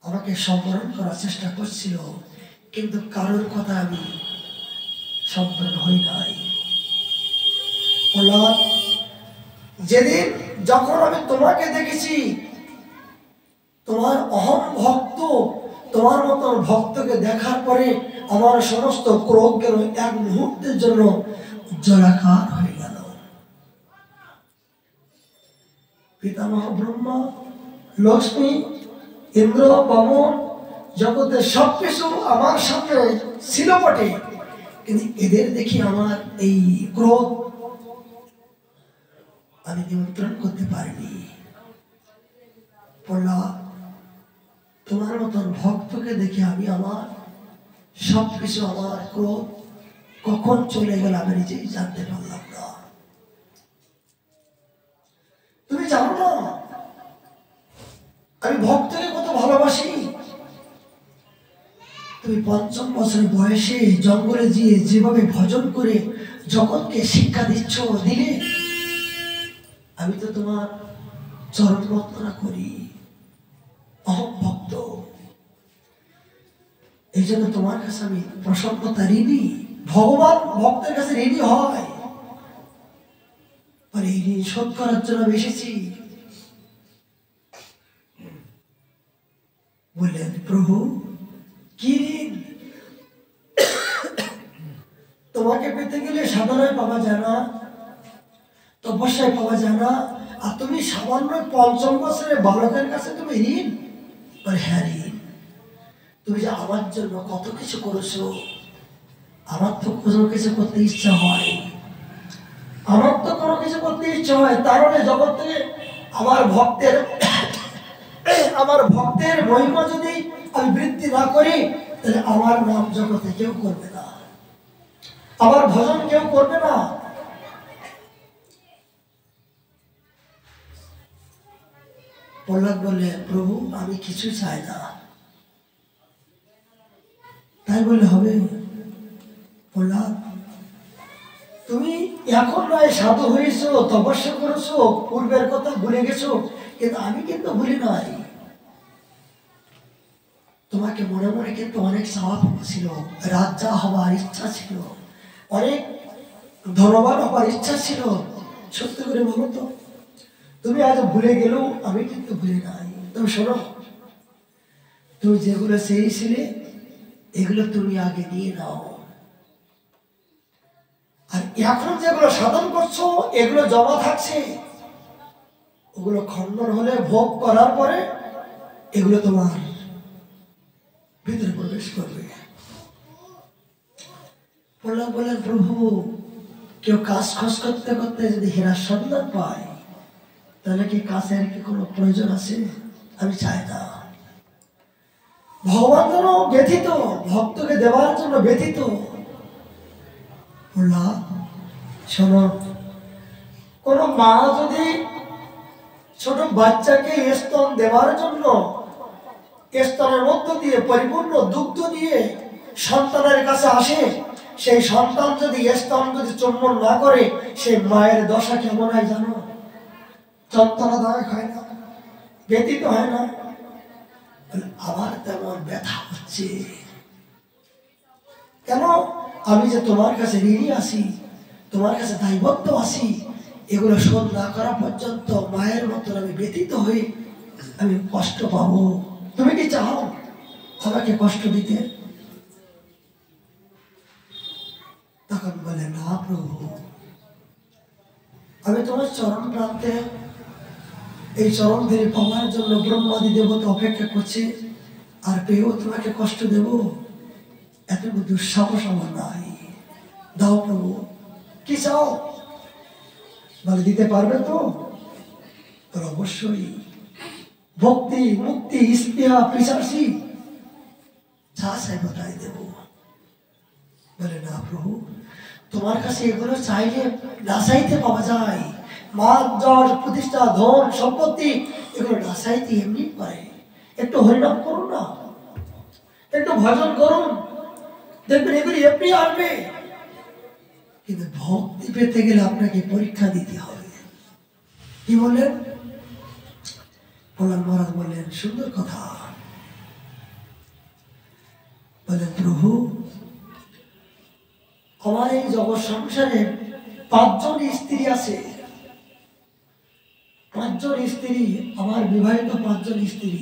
আমাকে সম্বরণ করার চেষ্টা করছিল, কিন্তু কারোর কথা আমি সম্পন্ন হই নাই। যেদিন যখন আমি তোমাকে দেখেছি, তোমার অহম ভক্ত, তোমার মতন ভক্তকে দেখার পরে আমার সমস্ত ক্রোধ গেল এক মুহূর্তের জন্য জলাকার হয়ে গেল। পিতামহ ব্রহ্মা, লক্ষ্মী, ইন্দ্র, পবন, জগতের সবকিছু আমার সামনে ছিল বটে, কিন্তু এদের দেখি আমার এই ক্রোধ আমি নিয়ন্ত্রণ করতে পারিনি। প্রহ্লাদ, তোমার মতন ভক্তকে দেখে আমি আমার সবকিছু, আমার ক্রোধ কখন চলে গেল আমি নিজেই জানতে পারলাম না। তুমি জানো না আমি ভক্তকে কত ভালোবাসি। তুমি ৫ম বছর বয়সে জঙ্গলে গিয়ে যেভাবে ভজন করে জগৎকে শিক্ষা দিলে, আমি তো তোমার চরণ বন্দনা করি, অহম ভক্ত। এই জন্য তোমার কাছে আমি প্রসন্নতা ঋণী। ভগবান ভক্তের কাছে ঋণী হয়, আর এই ঋণ শোধ করার জন্য আমি এসেছি। বললেন, প্রভু কি ঋণ? তোমাকে পেতে গেলে সাধনায় পাওয়া যায় না, তপস্যায় পাওয়া যায় না, আর তুমি সামান্য ৫ম বছরের বালকের কাছে তুমি ঋণ? হ্যাঁ ঋণ। তুমি যে আমার জন্য কত কিছু করেছো, আমার তো কোনো কিছু করতে ইচ্ছা হয়, আমার তো কোনো কিছু করতে ইচ্ছা হয়। তার মানে জগৎ থেকে আমার ভক্তের মহিমা যদি আমি বৃদ্ধি না করি, তাহলে আমার নাম জগতে কেউ করবে না, আমার ভজন কেউ করবে না। প্রহ্লাদ বললে, প্রভু আমি কিছু চাই না। তাই বলে হবে? প্রহ্লাদ, তুমি এখন নয় সাধু হয়েছো, তপস্যা করেছো, পূর্বের কথা ভুলে গেছো, কিন্তু আমি কিন্তু ভুলি নাই। তোমাকে মনে মনে কিন্তু অনেক চাওয়া ছিল, রাজা হবার ইচ্ছা ছিল, অনেক ধনবান হবার ইচ্ছা ছিল। সত্যি করে বলো তো, তুমি আজ ভুলে গেলেও আমি কিন্তু ভুলি নাই। তুমি শোনো, তুমি যেগুলো চেয়েছিলে এগুলো তুমি আগে নিয়ে নাও, আর এখন যেগুলো সাধন করছো এগুলো জমা থাকছে, ওগুলো খণ্ডন হলে ভোগ করার পরে এগুলো তোমার ভিতরে প্রবেশ করবে। বললেন, প্রভু কেউ কাজ খোঁজ করতে করতে যদি হীরার সন্ধান পায়, তাহলে কি কাজের কি কোনো প্রয়োজন আছে? আমি চাই না। ভগবান যেন ব্যথিত, ভক্তকে দেওয়ার জন্য ব্যথিত। বললাম, শোনো, কোন মা যদি ছোট বাচ্চাকে স্তন দেওয়ার জন্য স্তনের মধ্য দিয়ে পরিপূর্ণ দুগ্ধ দিয়ে সন্তানের কাছে আসে, সেই সন্তান যদি স্তন যদি চুম্বন না করে, সেই মায়ের দশা কেমন হয় জানো? যন্ত্রণাদায়ক হয় না? ব্যথিত হয় না? আমার তেমন ব্যথা হচ্ছে। কেন? আমি যে তোমার কাছে ঋণী আছি, তোমার কাছে দায়বদ্ধ আছি, এগুলো শোধ না করা পর্যন্ত মায়ের মতন আমি ব্যথিত হয়ে আমি কষ্ট পাবো। তুমি কি চাও আমাকে কষ্ট দিতে? তখন বলে, না প্রভু, আমি তোমার চরণ প্রান্তে এই চরণ ধরে পাওয়ার জন্য ব্রহ্মাদি দেবতা অপেক্ষা করছে, আর পেয়েও তোমাকে কষ্ট দেব এতটুকু দুঃসাহস আমার নাই। দাও প্রভু, কি চাও? বলে, দিতে পারবে তো? অবশ্যই। ভক্তি, মুক্তি, স্পৃহা, পিশাচি যা চাইব তাই দেব। বলে, না প্রভু, তোমার কাছে এগুলো চাইলে না চাইতে পাওয়া যায়। মান, যশ, প্রতিষ্ঠা, ধন, সম্পত্তি এগুলো না চাইতে এমনি পারে। একটু হরিনাম করুন না, একটু ভজন করুন, দেখবেন এগুলি এমনি আসবে। কিন্তু ভক্তি পেতে গেলে আপনাকে পরীক্ষা দিতে হবে। কি বললেন? প্রহ্লাদ মহারাজ বললেন, সুন্দর কথা। বলেন, প্রভু, আমার এই জগৎ সংসারে 5 জন স্ত্রী আছে। 5 জন স্ত্রী, আমার বিবাহিত 5 জন স্ত্রী।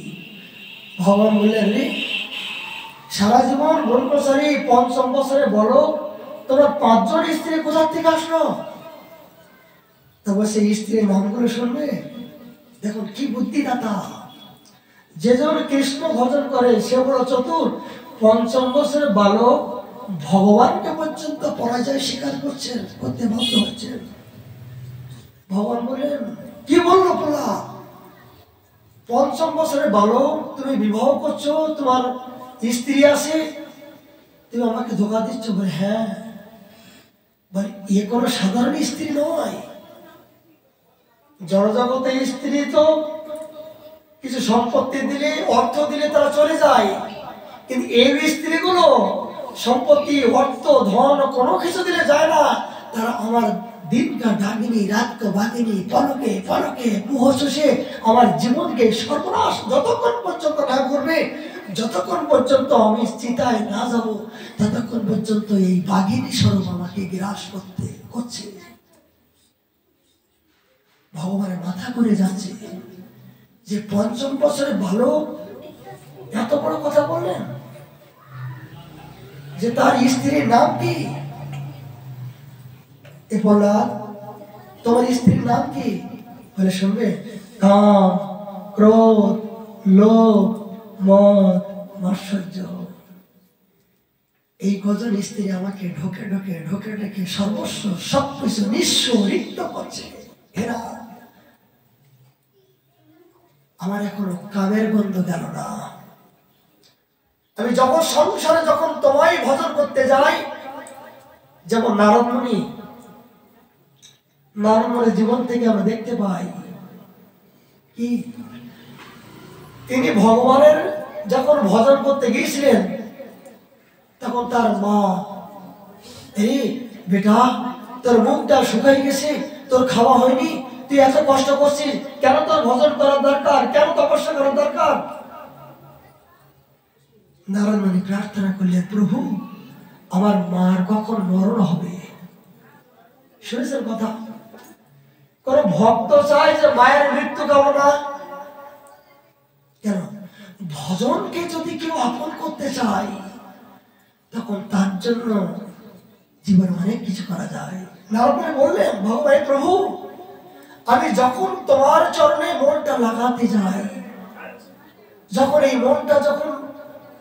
ভগবান বললেন, রে সারা জীবন ব্রহ্মচারী, 5ম বছরে বলো তোমার 5 জন স্ত্রী কোথা থেকে আসলো? তবে সেই স্ত্রীর নামগুলো শুনবে। দেখুন কি বুদ্ধিদাতা। যেজন কৃষ্ণ ভজন করে সে বড় চতুর। 5ম বছরে বালক ভগবানকে পর্যন্ত পরাজয় স্বীকার করছেন, করতে বাধ্য হচ্ছেন। ভগবান বলেন, কি বললো প্রহ্লাদ? 5ম বছরে বালক, তুমি বিবাহ করছো, তোমার স্ত্রী আছে, তুমি আমাকে ধোকা দিচ্ছ? বলে, হ্যাঁ। বলে, এ কোনো সাধারণ স্ত্রী নয়। জড়জগতে স্ত্রী তো কিছু সম্পত্তি দিলে, অর্থ দিলে তারা চলে যায়, কিন্তু এই স্ত্রীগুলো সম্পত্তি, অর্থ, ধন কোনো কিছু দিলে যায় না। তারা আমার দিনকা ডাকিনি, রাতকে বাকিনি, পলকে পলকে মুহ চষে আমার জীবনকে সর্বনাশ যতক্ষণ পর্যন্ত না করবে, যতক্ষণ পর্যন্ত আমি চিতায় না যাব, ততক্ষণ পর্যন্ত এই বাঘিনী স্বরূপ আমাকে গ্রাস করছে। ভগবানের মাথা করে যাচ্ছে যে 5ম বছরে ভালো এত বড় কথা বললেন, যে তার স্ত্রীর নাম কি? এ প্রহ্লাদ, তোমার স্ত্রীর নাম কি? বলে, শুনবে, কাম, ক্রোধ, লোভ, মদ, মাৎসর্য। এই কজন স্ত্রী আমাকে ঢোকে ঢোকে ঢোকে ঢোকে সর্বস্ব সবকিছু নিঃস্ব রিক্ত করছে। এরা আমার এখনো কামের গন্ধ গেল না। আমি যখন সংসারে যখন তোমায় ভজন করতে যাই, যেমন নারদ মুনির জীবন থেকে আমরা দেখতে পাই কি তিনি ভগবানের যখন ভজন করতে গিয়েছিলেন, তখন তার মা, এই বেটা, তোর মুখটা শুকাই গেছে, তোর খাওয়া হয়নি, তুই এত কষ্ট করছিস কেন? তোর ভজন করার দরকার, কেন তপস্যা করার দরকার? নারদ মুনি প্রার্থনা করলেন, প্রভু, আমার মার কখন মরণ হবে? শুনেছেন কথা? কোন ভক্ত চায় যে মায়ের মৃত্যু কামনা? কেন? ভজনকে যদি কেউ আপন করতে চায়, তখন তার জন্য জীবনে অনেক কিছু করা যায়। নারদ মুনি বললেন, ভগবান প্রভু, আমি যখন তোমার চরণে মনটা লাগাতে যাই, যখন এই মনটা, যখন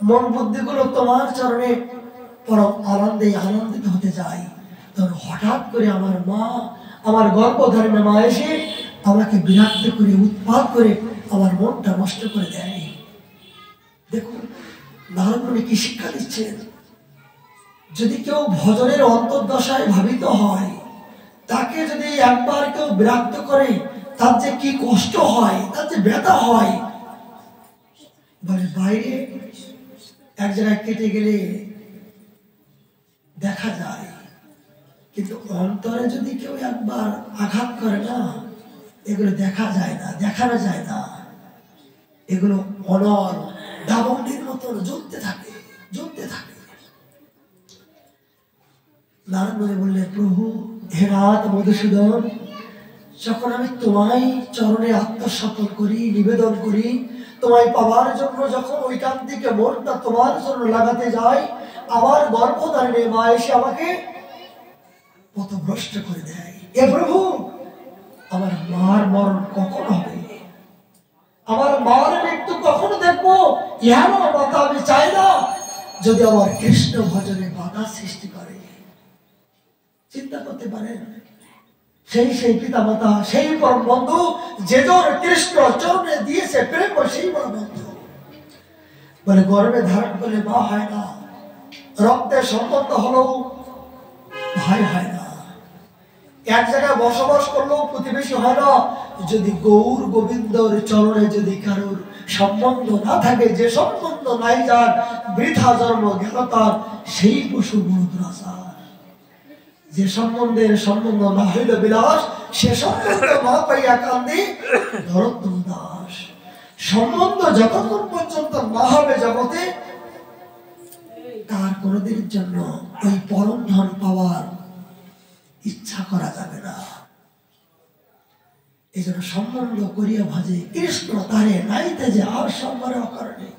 মন বুদ্ধিগুলো তোমার চরণে পরম আনন্দিত হতে যায়, তখন হঠাৎ করে আমার মা, আমার গর্ভধারিণী মা এসে আমাকে বিরক্ত করে, উৎপাত করে আমার মনটা নষ্ট করে দেয়। দেখুন নারদ মুনি কি শিক্ষা দিচ্ছেন। যদি কেউ ভজনের অন্তর্দশায় ভাবিত হয়, তাকে যদি একবার কেউ বিরক্ত করে, তার যে কি কষ্ট হয়, তার যে ব্যথা হয়, বলে বাইরে এক জায়গায় কেটে গেলে দেখা যায়, কিন্তু অন্তরে যদি কেউ একবার আঘাত করে না, এগুলো দেখা যায় না, দেখানো যায় না। এগুলো অনল দাবনের মতন জ্বলতে থাকে, জ্বলতে থাকে। নারদ মুনি বললেন, প্রভু, হে নাথ মধুসূদন, যখন আমি তোমায় চরণে আত্মসমর্পণ করি, নিবেদন করি, তোমায় পাওয়ার জন্য যখন ওইখান থেকে মনটা তোমার জন্য লাগাতে যাই, আমার গর্ভধারিণী মা এসে আমাকে পথভ্রষ্ট করে দেয়। এ প্রভু, আমার মার মরণ কখন হবে, আমার মার মৃত্যু কখনো দেখবো, ইহার কথা আমি চাই না যদি আমার কৃষ্ণ ভজনে বাধা সৃষ্টি করে। চিন্তা করতে পারেন, সেই পিতা মাতা, সেই পরম বন্ধু, যে জন কৃষ্ণ চরণে দিয়েছে প্রেম, সেই পরম বন্ধু বলে গর্ভে ধারণ করলে মা হয় না, রক্তের সম্বন্ধ হলেও ভাই হয় না, এক জায়গায় বসবাস করলেও প্রতিবেশী হয় না, যদি গৌর গোবিন্দর চরণে যদি কারোর সম্বন্ধ না থাকে, যে সম্বন্ধ নাই যার বৃথা জন্ম গেল তার, সেই পশু বড় দুরাচার। যে সম্বন্ধের সম্বন্ধ না হইল বিলাস, সে সম্বন্ধ না পাইয়া কান্দি নরোত্তম দাস। সম্বন্ধ যতক্ষণ পর্যন্ত না হবে জগতে, তার কোনদিনের জন্য ওই পরম ধন পাওয়ার ইচ্ছা করা যাবে না। এই জন্য সম্বন্ধ করিয়া ভাজে কৃষ্ণ তারে নাইতে যে আর সম্মানে অকারণে।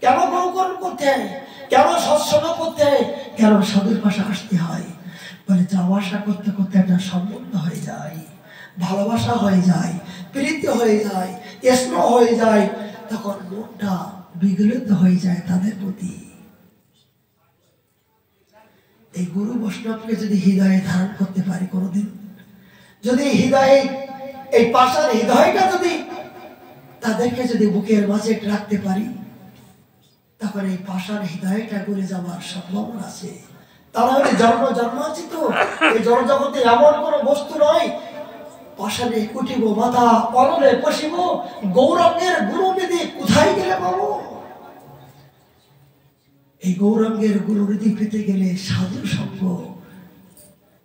কেন গৌকরণ করতে হয়, কেন সৎসঙ্গ করতে হয়, কেন সাধুর পাশে আসতে হয়? বলে যাওয়া আসা করতে করতে একটা সম্বন্ধ হয়ে যায়, ভালোবাসা হয়ে যায়, প্রীতি হয়ে যায়, স্নেহ হয়ে যায়, তখন মনটা বিগলিত হয়ে যায় তাদের প্রতি। এই গুরু বৈষ্ণবকে যদি হৃদয়ে ধারণ করতে পারি কোনোদিন, যদি হৃদয়ে এই পাষাণ হৃদয়টা যদি তাদেরকে যদি বুকের মাঝে রাখতে পারি, তখন এই পাষাণ হৃদয়টা গলে যাওয়ার সম্ভাবনা আছে। তারা হলে জন্ম জন্মাচিত, এই জড়জগতে এমন কোন বস্তু নয় পাষাণে কুটিব মাথা, পরলে পশিব, গৌরাঙ্গের গুরুবিধি কোথায় গেলে পাবো? এই গৌরাঙ্গের গুরুবিধি পেতে গেলে সাধু সঙ্গ,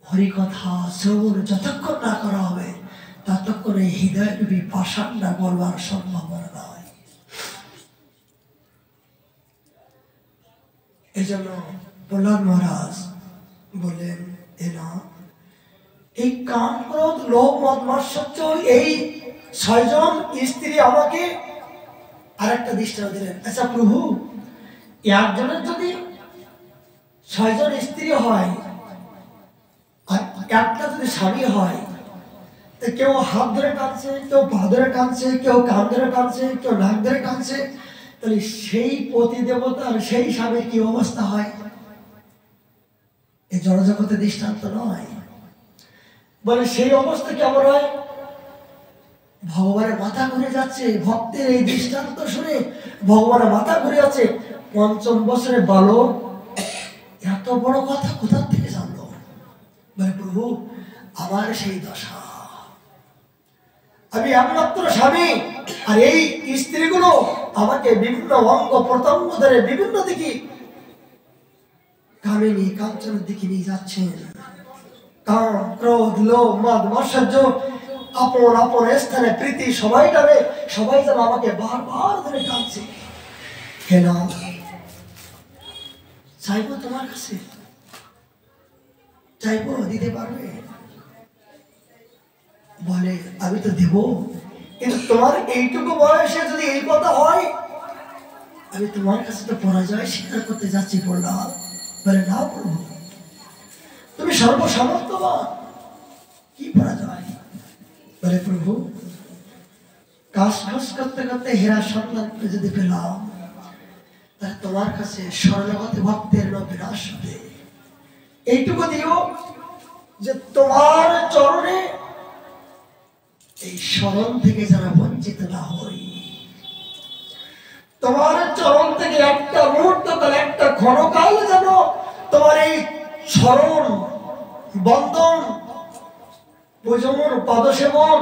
হরিকথা শ্রবণ যতক্ষণ না করা হবে, ততক্ষণ এই হৃদয়রূপী পাষাণটা বলবার সম্ভাবনা নয়। এই জন্য প্রহ্লাদ মহারাজ বললেন, এনা এই কাম, ক্রোধ, লোভ, মদ, মাৎসর্য, এই 6 জন স্ত্রী আমাকে আরেকটা দৃষ্টান্ত দিলেন। আচ্ছা প্রভু, একজনের যদি 6 জন স্ত্রী হয় আর একটা যদি স্বামী হয়, কেউ হাত ধরে টানছে, কেউ পা ধরে টানছে, কেউ কান ধরে টানছে, কেউ নাক ধরে টানছে, তাহলে সেই পতি দেবতার সেই স্বামীর কি অবস্থা হয়? এই জড়জগতের দৃষ্টান্ত নয়। বলে সেই অবস্থা কেমন হয়? ভগবানের মাথা ঘুরে যাচ্ছে। ভক্তের এই দৃষ্টান্ত শুনে ভগবানের মাথা ঘুরে যাচ্ছে। 5ম বছরের বালক এত বড় কথা কোথা থেকে জানলো? বলে প্রভু, আমার সেই দশা, আমি একমাত্র স্বামী, আর এই স্ত্রীগুলো আমাকে বিভিন্ন অঙ্গ প্রত্যঙ্গ ধরে বিভিন্ন দিকে কামিনী কাঞ্চনের দিকে নিয়ে যাচ্ছেন। কাম, ক্রোধ, লোভ, মদ, মাৎসর্য, আপন আপন স্থানে প্রীতি, সবাই টানে, সবাই যেন আমাকে বারবার ধরে টানছে। কেন চাইবো তোমার কাছে, চাইবো, দিতে পারবে? বলে আমি তো দেব, কিন্তু তোমার এইটুকু বয়সে যদি এই কথা হয়, আমি তোমার কাছে তো পরাজয় স্বীকার করতে যাচ্ছি। বললাম, বলে না প্রভু, তুমি সর্বসমর্থবান, কি পরাজয়? বলে প্রভু, কাজ কাজ করতে করতে হেরা সন্ধান যদি পেলাম, তাহলে তোমার কাছে স্বর্ণগত ভক্তের বিনাশ হবে। এইটুকু দিও যে তোমার চরণে এই স্মরণ থেকে যারা বঞ্চিত না হই, তোমার চরণ থেকে একটা মুহূর্ত, তাহলে একটা ক্ষণকাল যেন তোমার এই স্মরণ, বন্ধন, পূজন, পদসেবন,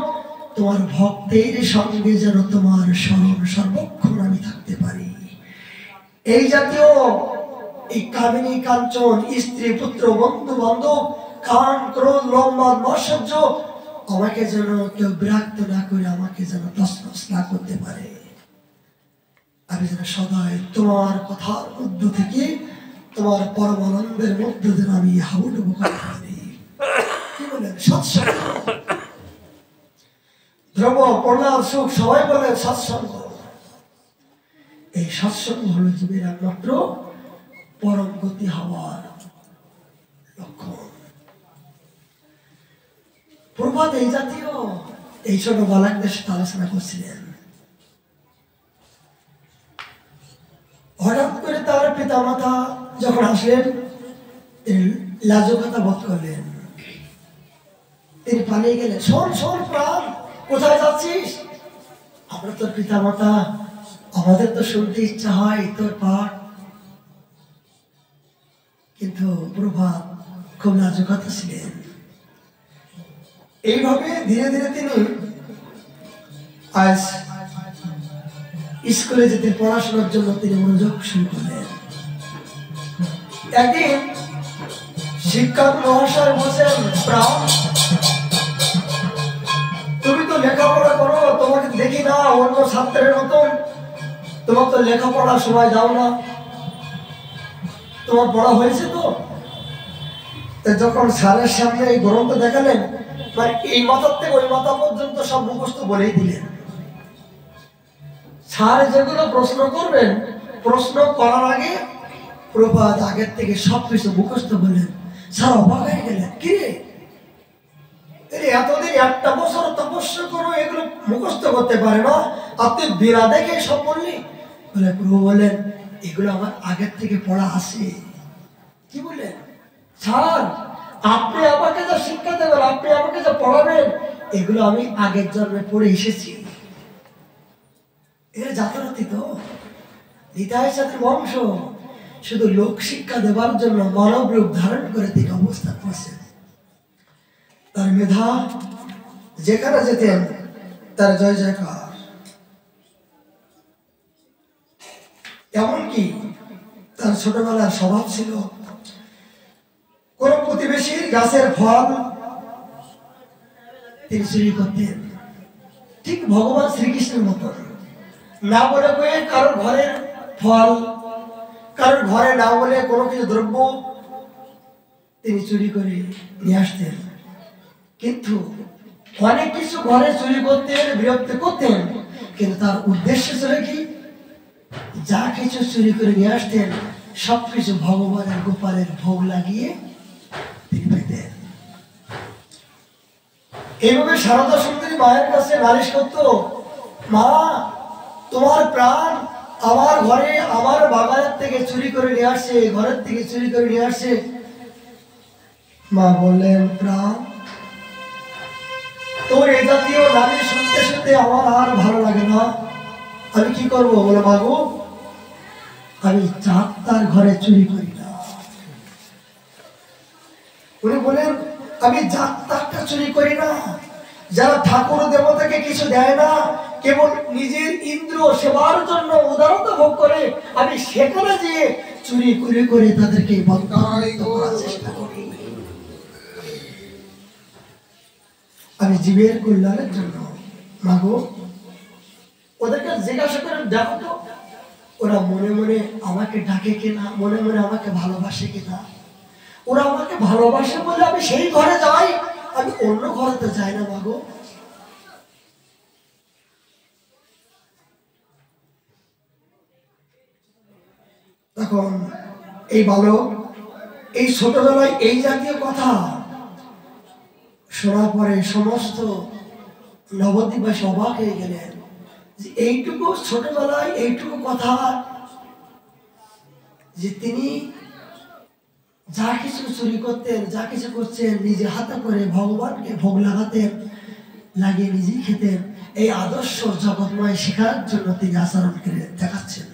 তোমার ভক্তের সঙ্গে যেন তোমার স্মরণ সর্বক্ষণ আমি থাকতে পারি। এই জাতীয় এই কামিনী কাঞ্চন, স্ত্রী, পুত্র, বন্ধু বান্ধব, কাম, ক্রোধ, লোভ, মদ, মাৎসর্য আমাকে যেন কেউ বিরক্ত না করে, আমাকে যেন তছনছ না করতে পারে। আমি যেন সদাই তোমার কথার মধ্য থেকে, তোমার পরমানন্দের মধ্য যেন আমি হাবুডুবু করতে পারি। কি বলে বললেন সৎসঙ্গ। ধ্রুব, প্রহ্লাদ, সুখ সবাই বললেন সৎসঙ্গ। এই সৎসঙ্গ হলো জীবের একমাত্র পরম গতি হওয়ার লক্ষণ। প্রভাত এই জাতীয় এই ছোট বালকদের সাথে আলোচনা করছিলেন। হঠাৎ করে তার পিতা মাতা যখন আসলেন, তিনি লাজুকতা বোধ করলেন। তিনি পালিয়ে গেলেন। শোন শোন প্রাণ, কোথায় যাচ্ছিস? আমরা তোর পিতা মাতা, আমাদের তো শুনতে ইচ্ছা হয় তোর পাঠ। কিন্তু প্রভাত খুব লাজুকতা ছিলেন। এইভাবে ধীরে ধীরে তিনি আজ স্কুলে যেতে, পড়াশোনার জন্য তিনি মনোযোগ শুরু করলেন। একদিন শিক্ষক মহাশয় বলছেন, প্রাণ, তুমি তো লেখাপড়া করো, তোমাকে দেখি না অন্য ছাত্রের মতন, তোমার তো লেখাপড়ার সময় দাও না, তোমার পড়া হয়েছে তো? যখন স্যারের সামনে এই গ্রন্থ দেখালেন, মানে এই মাথার থেকে ওই মাথা পর্যন্ত সব মুখস্থ বলেই দিলেন। স্যার যেগুলো প্রশ্ন করবেন, প্রশ্ন করার আগে প্রভাত আগের থেকে সবকিছু মুখস্থ বললেন। স্যার অবাক হয়ে গেলেন, কিরে এতদিন একটা বছর তপস্যা করো, এগুলো মুখস্থ করতে পারে না, আপনি বিনা দেখে সব বললি? বলে প্রভু বললেন, এগুলো আমার আগের থেকে পড়া আছে। কি বললেন? স্যার, আপনি আমাকে যা শিক্ষা দেবেন, আপনি আমাকে যা পড়াবেন, এগুলো আমি আগের জন্মে পড়ে এসেছি। এর জাতরাতি তো নিতাই সাথে বংশ, শুধু লোক শিক্ষা দেবার জন্য মানব রূপ ধারণ করে তিনি অবস্থান করছেন। তার মেধা যেখানে যেতেন তার জয় জয়কার। এমনকি তার ছোটবেলার স্বভাব ছিল, কোন প্রতিবেশীর গাছের ফল তিনি চুরি করতেন, ঠিক ভগবান শ্রীকৃষ্ণের মতো। না বলে কয়ে কারোর ঘরের ফল, কারোর ঘরে না বলে কোনো কিছু দ্রব্য তিনি চুরি করে নিয়ে আসতেন। কিন্তু অনেক কিছু ঘরে চুরি করতেন, বিরক্ত করতেন, কিন্তু তার উদ্দেশ্য ছিল কি? যা কিছু চুরি করে নিয়ে আসতেন সবকিছু ভগবানের গোপালের ভোগ লাগিয়ে তিনি পেতেন। এইভাবে সারদা সুন্দরী মায়ের কাছে নালিশ করত, মা, তোমার প্রাণ আমার ঘরে, আমার বাগানের থেকে চুরি করে নিয়ে আসছে, ঘরের থেকে চুরি করে নিয়ে আসছে। মা বললেন, প্রাণ, তোর এই জাতীয় নারী শুনতে শুনতে আমার আর ভালো লাগে না, আমি কি করবো? বলে, মাগো, আমি চাঁদার ঘরে চুরি করি না। উনি বলেন, আমি যাত্রাটা চুরি করি না, যারা ঠাকুর দেবতাকে কিছু দেয় না, কেবল নিজের ইন্দ্র সেবার জন্য উদারতা ভোগ করে, আমি সেখানে যেয়ে চুরি করে করে তাদেরকে বঞ্চিত করার চেষ্টা করি। আমি জীবের কল্যাণের জন্য। মাগো, ওদেরকে জিজ্ঞাসা করে দেখো তো, ওরা মনে মনে আমাকে ডাকে কিনা, মনে মনে আমাকে ভালোবাসে কিনা। ওরা আমাকে ভালোবাসে বলে আমি সেই ঘরে যাই, আমি অন্য ঘরে তো যাই না। মাগো, তখন এই বালক এই ছোটবেলায় এই জাতীয় কথা শোনার পরে সমস্ত নবদ্বীপবাসী অবাক হয়ে গেলেন যে এইটুকু ছোটবেলায় এইটুকু কথা, যে তিনি যা কিছু চুরি করতেন, যা কিছু করছেন নিজে হাতে করে ভগবানকে ভোগ লাগাতেন, লাগিয়ে নিজেই খেতেন। এই আদর্শ জগৎময় শেখার জন্য তিনি আচরণ করে দেখাচ্ছেন।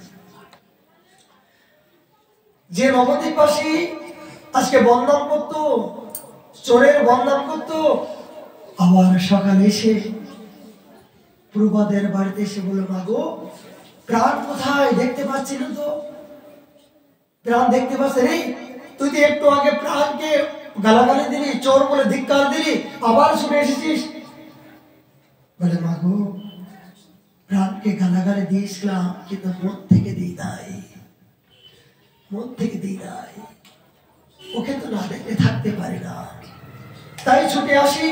যে নবদ্বীপবাসী আজকে বন্ধন করত, চোরের বন্ধন করত, আবার সকালে এসে প্রভাদের বাড়িতে এসে বলল, মাগো, প্রাণ কোথায়? দেখতে পাচ্ছি না তো। প্রাণ দেখতে পাচ্ছে রে, তুই তো একটু আগে প্রাণকে গালাগালি দিলি, চোর বলে ধিক্কার দিলি, আবার শুনে এসেছিস। বলে, মাগো, প্রাণকে গালাগালি দিয়েছিলাম, কিন্তু মন থেকে দিই নাই, মন থেকে দিই নাই, ওকে তো না দেখে থাকতে পারি না। তাই ছুটে আসি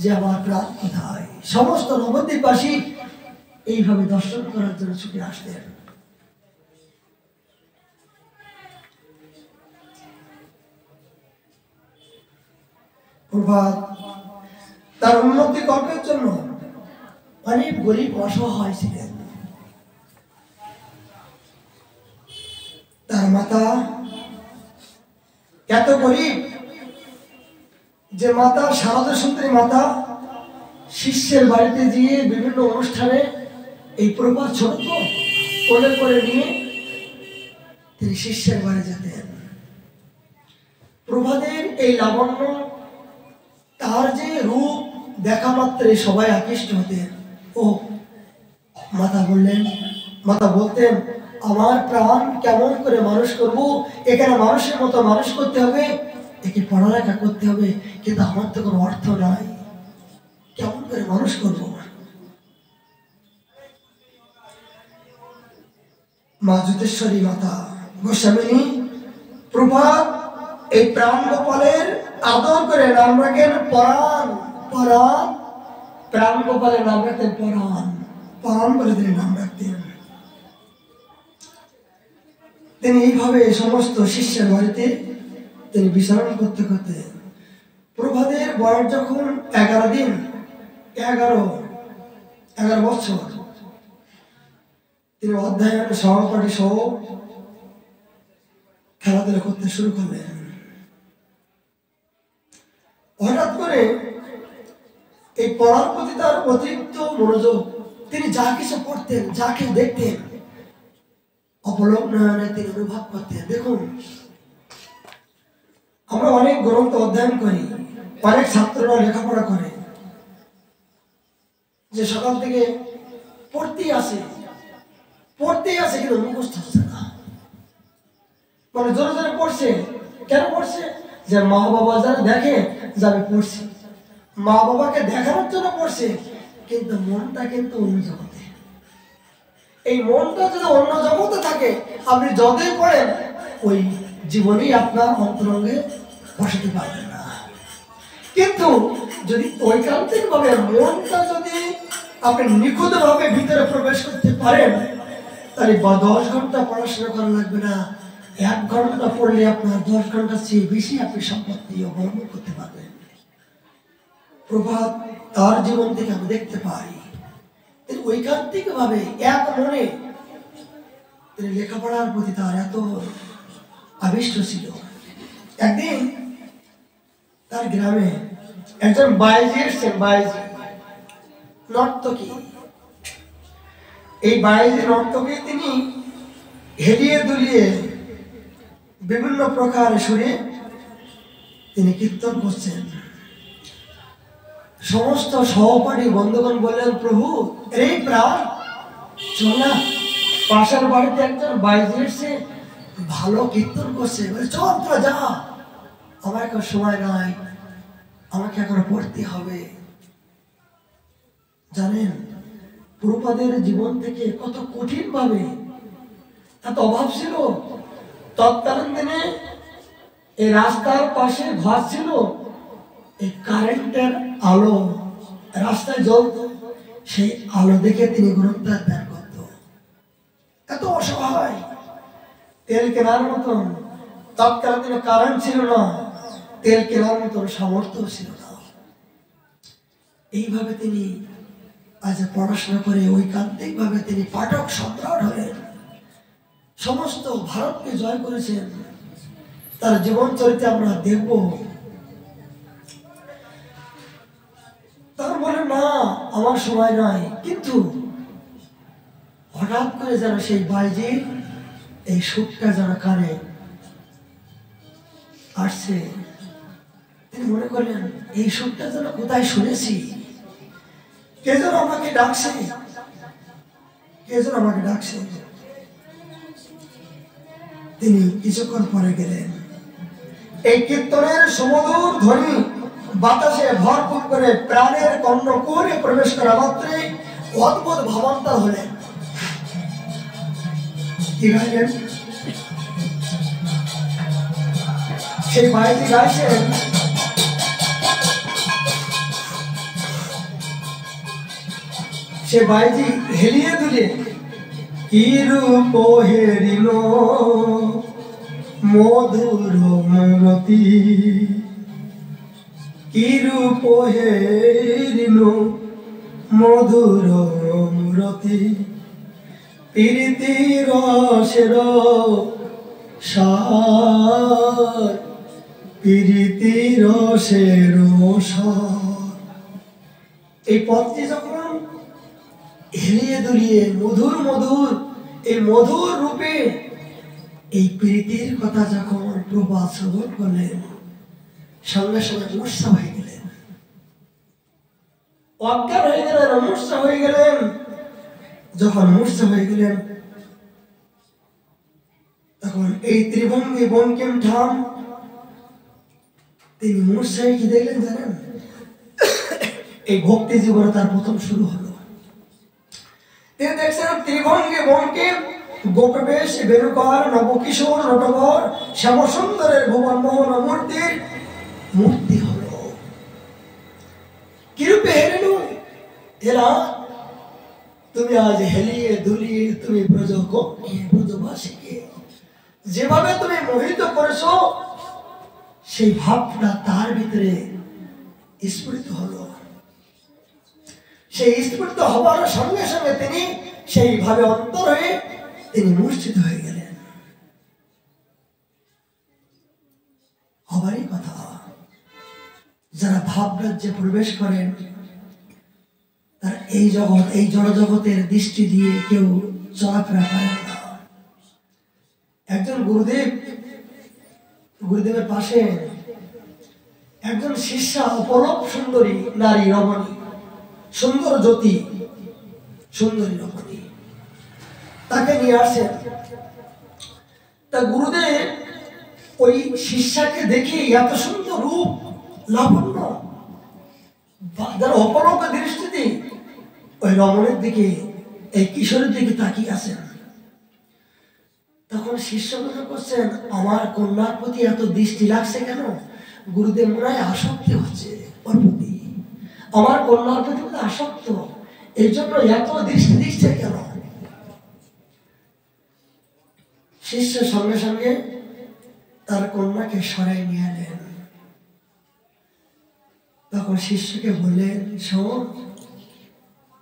যে আমার প্রাণ কোথায়। সমস্ত নবদ্বীপবাসী এইভাবে দর্শন করার জন্য ছুটে আসতেন। প্রভাত তার উন্নতি করার জন্য অনেক গরিব অসহায় ছিলেন। তার মাতা এত গরিব যে মাতা শারদা সুন্দরী মাতা শিষ্যের বাড়িতে গিয়ে বিভিন্ন অনুষ্ঠানে এই প্রভাত ছোট কোলে করে নিয়ে তিনি শিষ্যের বাড়ি যেতেন। প্রভাতের এই লাবণ্য, তার যে রূপ দেখা মাত্রে সবাই আকৃষ্ট হতেন। ও মাতা বলতেন, আমার প্রাণ কেমন করে মানুষ করব, এখানে মানুষের মতো মানুষ করতে হবে, একে পড়ালেখা করতে হবে, কিন্তু আমার তো কোনো অর্থ নাই, কেমন করে মানুষ করব। মা যুতেশ্বরী মাতা গোস্বামিনী প্রভাত এই প্রাণ গোপালের আদর করে নাম রাখেন পরাণ। পরাণ, প্রাণ গোপালের নাম রাখতেন পরাণ। পরাণ বলে তিনি নাম রাখতেন। তিনি এইভাবে সমস্ত শিষ্যের বাড়িতে তিনি বিচরণ করতে করতে প্রভাতের বয়স যখন 11 বছর, তিনি অধ্যয়ন সহপাঠী সহ খেলাধুলা করতে শুরু করলেন। হঠাৎ করে এই পড়ার প্রতি তার অতিরিক্ত মনোযোগ, তিনি যা কিছু পড়তেন, যা কিছু দেখতেন, অপলক নয়নে তিনি অনুভব করতেন। দেখুন, আমরা অনেক গ্রন্থ অধ্যয়ন করি, অনেক ছাত্ররা লেখাপড়া করে, যে সকাল থেকে পড়তেই আসে কিন্তু মুখস্থ হচ্ছে না। মানে জোরে জোরে পড়ছে, কেন পড়ছে? যে মা বাবা যারা দেখে যে আমি পড়ছি, মা বাবাকে দেখানোর জন্য পড়ছে, কিন্তু মনটা কিন্তু অন্য জগতে। এই মনটা যদি অন্য জগতে থাকে, আপনি যতই পড়েন ওই জীবনেই আপনার অন্তরঙ্গে বসাতে পারবেন না। কিন্তু যদি ঐকান্তিক ভাবে মনটা যদি আপনি নিখুঁত ভাবে ভিতরে প্রবেশ করতে পারেন, তাহলে 10 ঘন্টা পড়াশোনা করা লাগবে না, 1 ঘন্টা পড়লে আপনার 10 ঘন্টার চেয়ে বেশি আপনি সম্পত্তি অবলম্বন করতে পারবেন। প্রভাত তার জীবন থেকে আমি দেখতে পাই ঐকান্তিক ভাবে এক মনে তিনি লেখাপড়ার প্রতি তার এত আবিষ্ট ছিল। একদিন তার গ্রামে একজন বাইজি এসছেন, বাইজি নর্তকী। এই বাইজি নর্তকী তিনি হেলিয়ে দুলিয়ে বিভিন্ন প্রকার সুরে তিনি কীর্তন করছেন। সমস্ত সহপাঠী বন্ধুগণ বললেন, প্রভু এই প্রাণ চল না, পাশের বাড়িতে একজন বাইজি এসছে, ভালো কীর্তন করছে, চল তোরা যা, আমার এখন সময় নাই, আমাকে এখন পড়তে হবে। জানেন, প্রভুপাদের জীবন থেকে কত কঠিন ভাবে এত অভাব ছিল। তৎকালীন দিনে এই রাস্তার পাশে ঘর ছিল, এই কারেন্টের আলো রাস্তায় জ্বলত, সেই আলো দেখে তিনি গ্রন্থাধ্যয়ন করত। এত অসহায়, তেল কেনার মতন তৎকালীন দিনে কারেন্ট ছিল না, তেল কেনার মতন সামর্থ্য ছিল না। এইভাবে তিনি আজ পড়াশোনা করে ঐকান্তিক ভাবে তিনি পাঠক সম্রাট হলেন, সমস্ত ভারতকে জয় করেছেন। তার জীবন চরিত্রে আমরা দেখব। তার বলে না আমার সময় নাই, কিন্তু হঠাৎ করে যেন সেই বাইজির এই সুরটা যেন কানে আসছে। তিনি মনে করলেন এই সুরটা যেন কোথায় শুনেছি, কে যেন আমাকে ডাকছে, তিনি কিছুক্ষণ পরে গেলেন। এই কীর্তনের সমুদর ধ্বনি বাতাসে ভরপুর করে প্রাণের কর্ণকুরে প্রবেশ করা মাত্রই অদ্ভুত ভাবান্তর হলেন। কি গাইলেন? সেই বাইজি গাইছেন, সে বাইজি হেলিয়ে দুলিয়ে কি রূপ হেরিল মধুর মূরতি, কি রূপ হেরিল মধুর মূরতি, প্রীতি রসের সার, প্রীতি রসের সার। এই পথটি যখন হেলিয়ে দুলিয়ে মধুর মধুর এই মধুর রূপে এই প্রীতির কথা যখন প্রভা শ্রবণ করলেন, সঙ্গে সঙ্গে মূর্ছা হয়ে গেলেন, অজ্ঞান হয়ে গেলেন, মূর্ছা হয়ে গেলেন। যখন মূর্ছা হয়ে গেলেন তখন এই ত্রিভঙ্গি বঙ্কিম ঠাম তিনি মূর্ছায় কি দেখলেন জানেন? এই ভক্তি জীবনে তার প্রথম শুরু হলো। তিনি দেখছেন ত্রিভঙ্গি বঙ্কিম গোপবেশ বেণুকর নবকিশোর নটবর শ্যামসুন্দরের ভুবন মোহন মূর্তির মূর্তি হলো। কিরূপে হেরিল এরা, তুমি আজ হেলিয়ে দুলিয়ে তুমি ব্রজবাসীকে যেভাবে তুমি মোহিত করেছো, সেই ভাবটা তার ভিতরে স্ফুরিত হলো। সেই স্ফুরিত হবার সঙ্গে সঙ্গে তিনি সেইভাবে অন্তর হয়ে তিনি মূর্ছিত হয়ে গেলেন। হবারই কথা, যারা ভাব রাজ্যে প্রবেশ করেন তার এই জগৎ, এই জড়জগতের দৃষ্টি দিয়ে কেউ চলাফেরা করেন না। একজন গুরুদেবের পাশে একজন শিষ্যা অপরূপ সুন্দরী নারী রমণী, সুন্দর জ্যোতি সুন্দরী রমণী, তাকে নিয়ে আসেন। তা গুরুদেব ওই শিষ্যাকে দেখে এত সুন্দর রূপ লাবণ্য, যার অপরূপ দৃষ্টিতে ওই রমণের দিকে, এই কিশোরের দিকে তাকিয়ে আছেন। তখন শিষ্য মনে করছেন আমার কন্যার প্রতি এত দৃষ্টি লাগছে কেন? গুরুদেব মনে হয় আসক্তি হচ্ছে ওর প্রতি, আমার কন্যার প্রতি আসক্ত, এই জন্য এত দৃষ্টি দিচ্ছে কেন? শিষ্য সঙ্গে সঙ্গে তার কন্যাকে সরাই নিয়ে এলেন। তখন শিষ্যকে বললেন, শোন,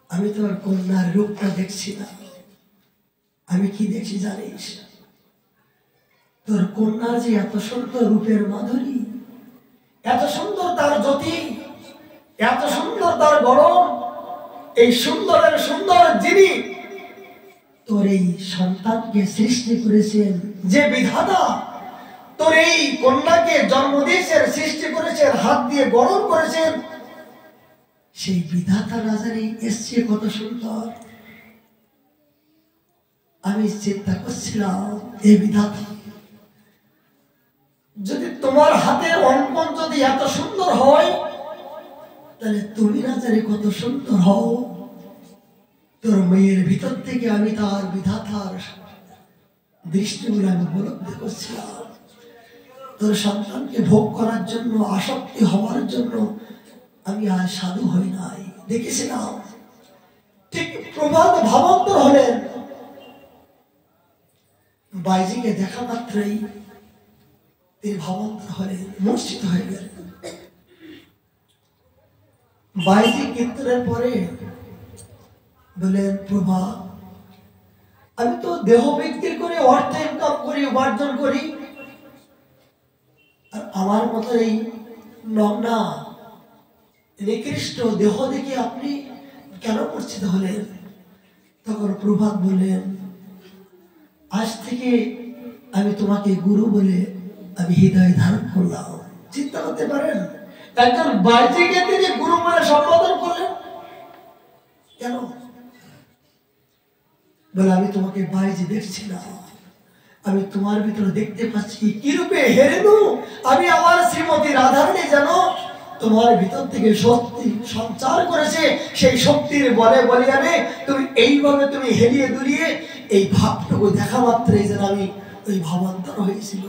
আমি তোর কন্যার রূপটা দেখছি না, আমি কি দেখছি জানিস? তোর কন্যার যে এত সুন্দর রূপের মাধুরী, এত সুন্দর তার জ্যোতি, এত সুন্দর তার গরম, এই সুন্দরের সুন্দর যিনি তোর এই সন্তানকে সৃষ্টি করেছেন, যে বিধাতা তোর এই কন্যাকে জন্ম দিয়েছেন, সৃষ্টি করেছেন, হাত দিয়ে গরম করেছেন, সেই বিধাতা না জানি এসছে কত সুন্দর। আমি চিন্তা করছিলাম, এই বিধাতা যদি তোমার হাতের অঙ্কন যদি এত সুন্দর হয়, তাহলে তুমি না জানি কত সুন্দর হও। তোর মেয়ের ভিতর থেকে আমি তার বিধাতার দৃষ্টিগুলো আমি উপলব্ধি করছিলাম। তোর সন্তানকে ভোগ করার জন্য, আসক্তি হওয়ার জন্য আমি আজ সাধু হই নাই, দেখেছিলাম। ঠিক প্রভাত ভাবান্তর হলেন, বাইজিকে দেখা মাত্রই তিনি ভাবান্তর হলেন, মূর্ছিত হয়ে গেলেন। বাইজি কীর্তনের পরে বললেন, প্রভা, আমি তো দেহ বিক্রি করে অর্থ ইনকাম করি, উপার্জন করি, আর আমার মতো এই নগ্না নিকৃষ্ট দেহ দেখে আপনি কেন মূর্ছিত হলেন? তখন প্রভাত বললেন, আজ থেকে আমি তোমাকে গুরু বলে আমি হৃদয় ধারণ করলাম। চিন্তা করতে পারেন, একজন বাইজিকে তিনি গুরু বলে সম্বোধন করলেন কেন? বলে, আমি তোমাকে বাইজি দেখছি না, আমি তোমার ভিতরে দেখতে পাচ্ছি কি রূপে হেরেনু আমি আমার শ্রীমতী রাধারানী যেন তোমার ভিতর থেকে শক্তি সঞ্চার করেছে, সেই শক্তির বলে বলে আনে তুমি এইভাবে তুমি হেলিয়ে দুলিয়ে এই ভাবটুকু দেখা মাত্রই যেন আমি ওই ভাবান্তর হয়েছিল।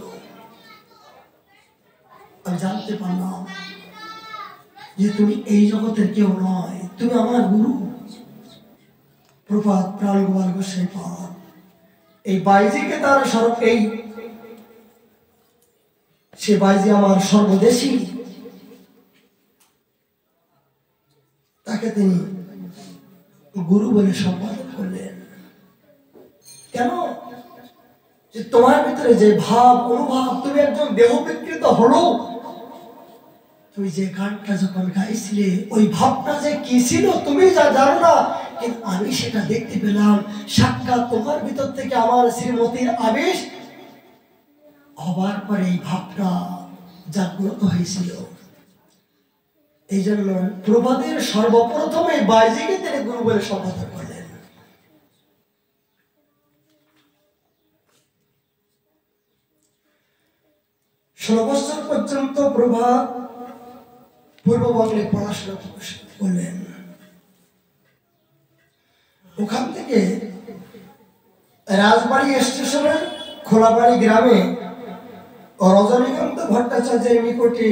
আমি জানতে পারলাম যে তুমি এই জগতের কেউ নয়, তুমি আমার গুরু। প্রভাত প্রাণ গোপাল গোসাই পাদ এই বাইজিকে তার এই সে বাইজি আমার সর্বদেশী, তাকে তিনি গুরু বলে সম্বোধন করলেন। কেন? যে তোমার ভিতরে যে ভাব অনুভব, তুমি একজন দেহ বিকৃত হলো, তুমি যে গানটা যখন গাইছিলে ওই ভাবটা যে কি ছিল তুমি যা জানো না, কিন্তু আমি সেটা দেখতে পেলাম। সাক্ষাৎ তোমার ভিতর থেকে আমার শ্রীমতীর আবেশ হবার পরে এই ভাবটা জাগ্রত হয়েছিল। এই জন্য প্রভাতের সর্বপ্রথমে বাইজিকে তিনি গুরু বলে সম্বোধন করলেন। 16 বছর পর্যন্ত প্রভাত পূর্ববঙ্গে পড়াশোনা করলেন। ওখান থেকে রাজবাড়ি স্টেশনের খোলাবাড়ি গ্রামে রজনীকান্ত ভট্টাচার্যের নিকটে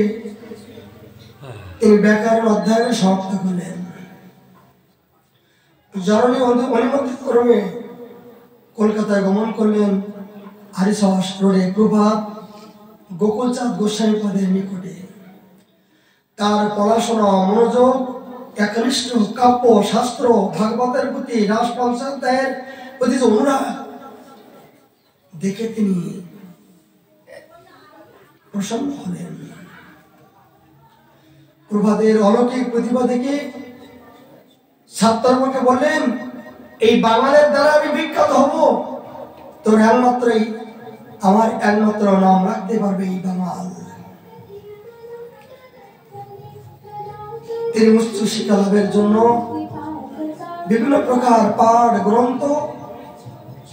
তিনি ব্যাকরণ অধ্যয়নে সমাপ্ত করলেন। জননী অনুমতি ক্রমে কলকাতায় গমন করলেন। হরিশাস রোডে প্রভাত গোকুলচাঁদ গোস্বামী পদের নিকটে তার পড়াশোনা মনোযোগ, একনিষ্ঠ কাব্য শাস্ত্র ভাগবতের প্রতি রাস পঞ্চাধ্যায়ের প্রতি অনুরাগ দেখে তিনি প্রসন্ন হলেন। প্রভাতের অলৌকিক প্রতিভা দেখে ছাত্রকে বললেন, এই বাঙালের দ্বারা আমি বিখ্যাত হব, তোর আমার একমাত্র নাম রাখতে পারবে এই বাঙাল। তিনি উচ্চ শিক্ষা লাভের জন্য বিভিন্ন প্রকার পাঠ গ্রন্থ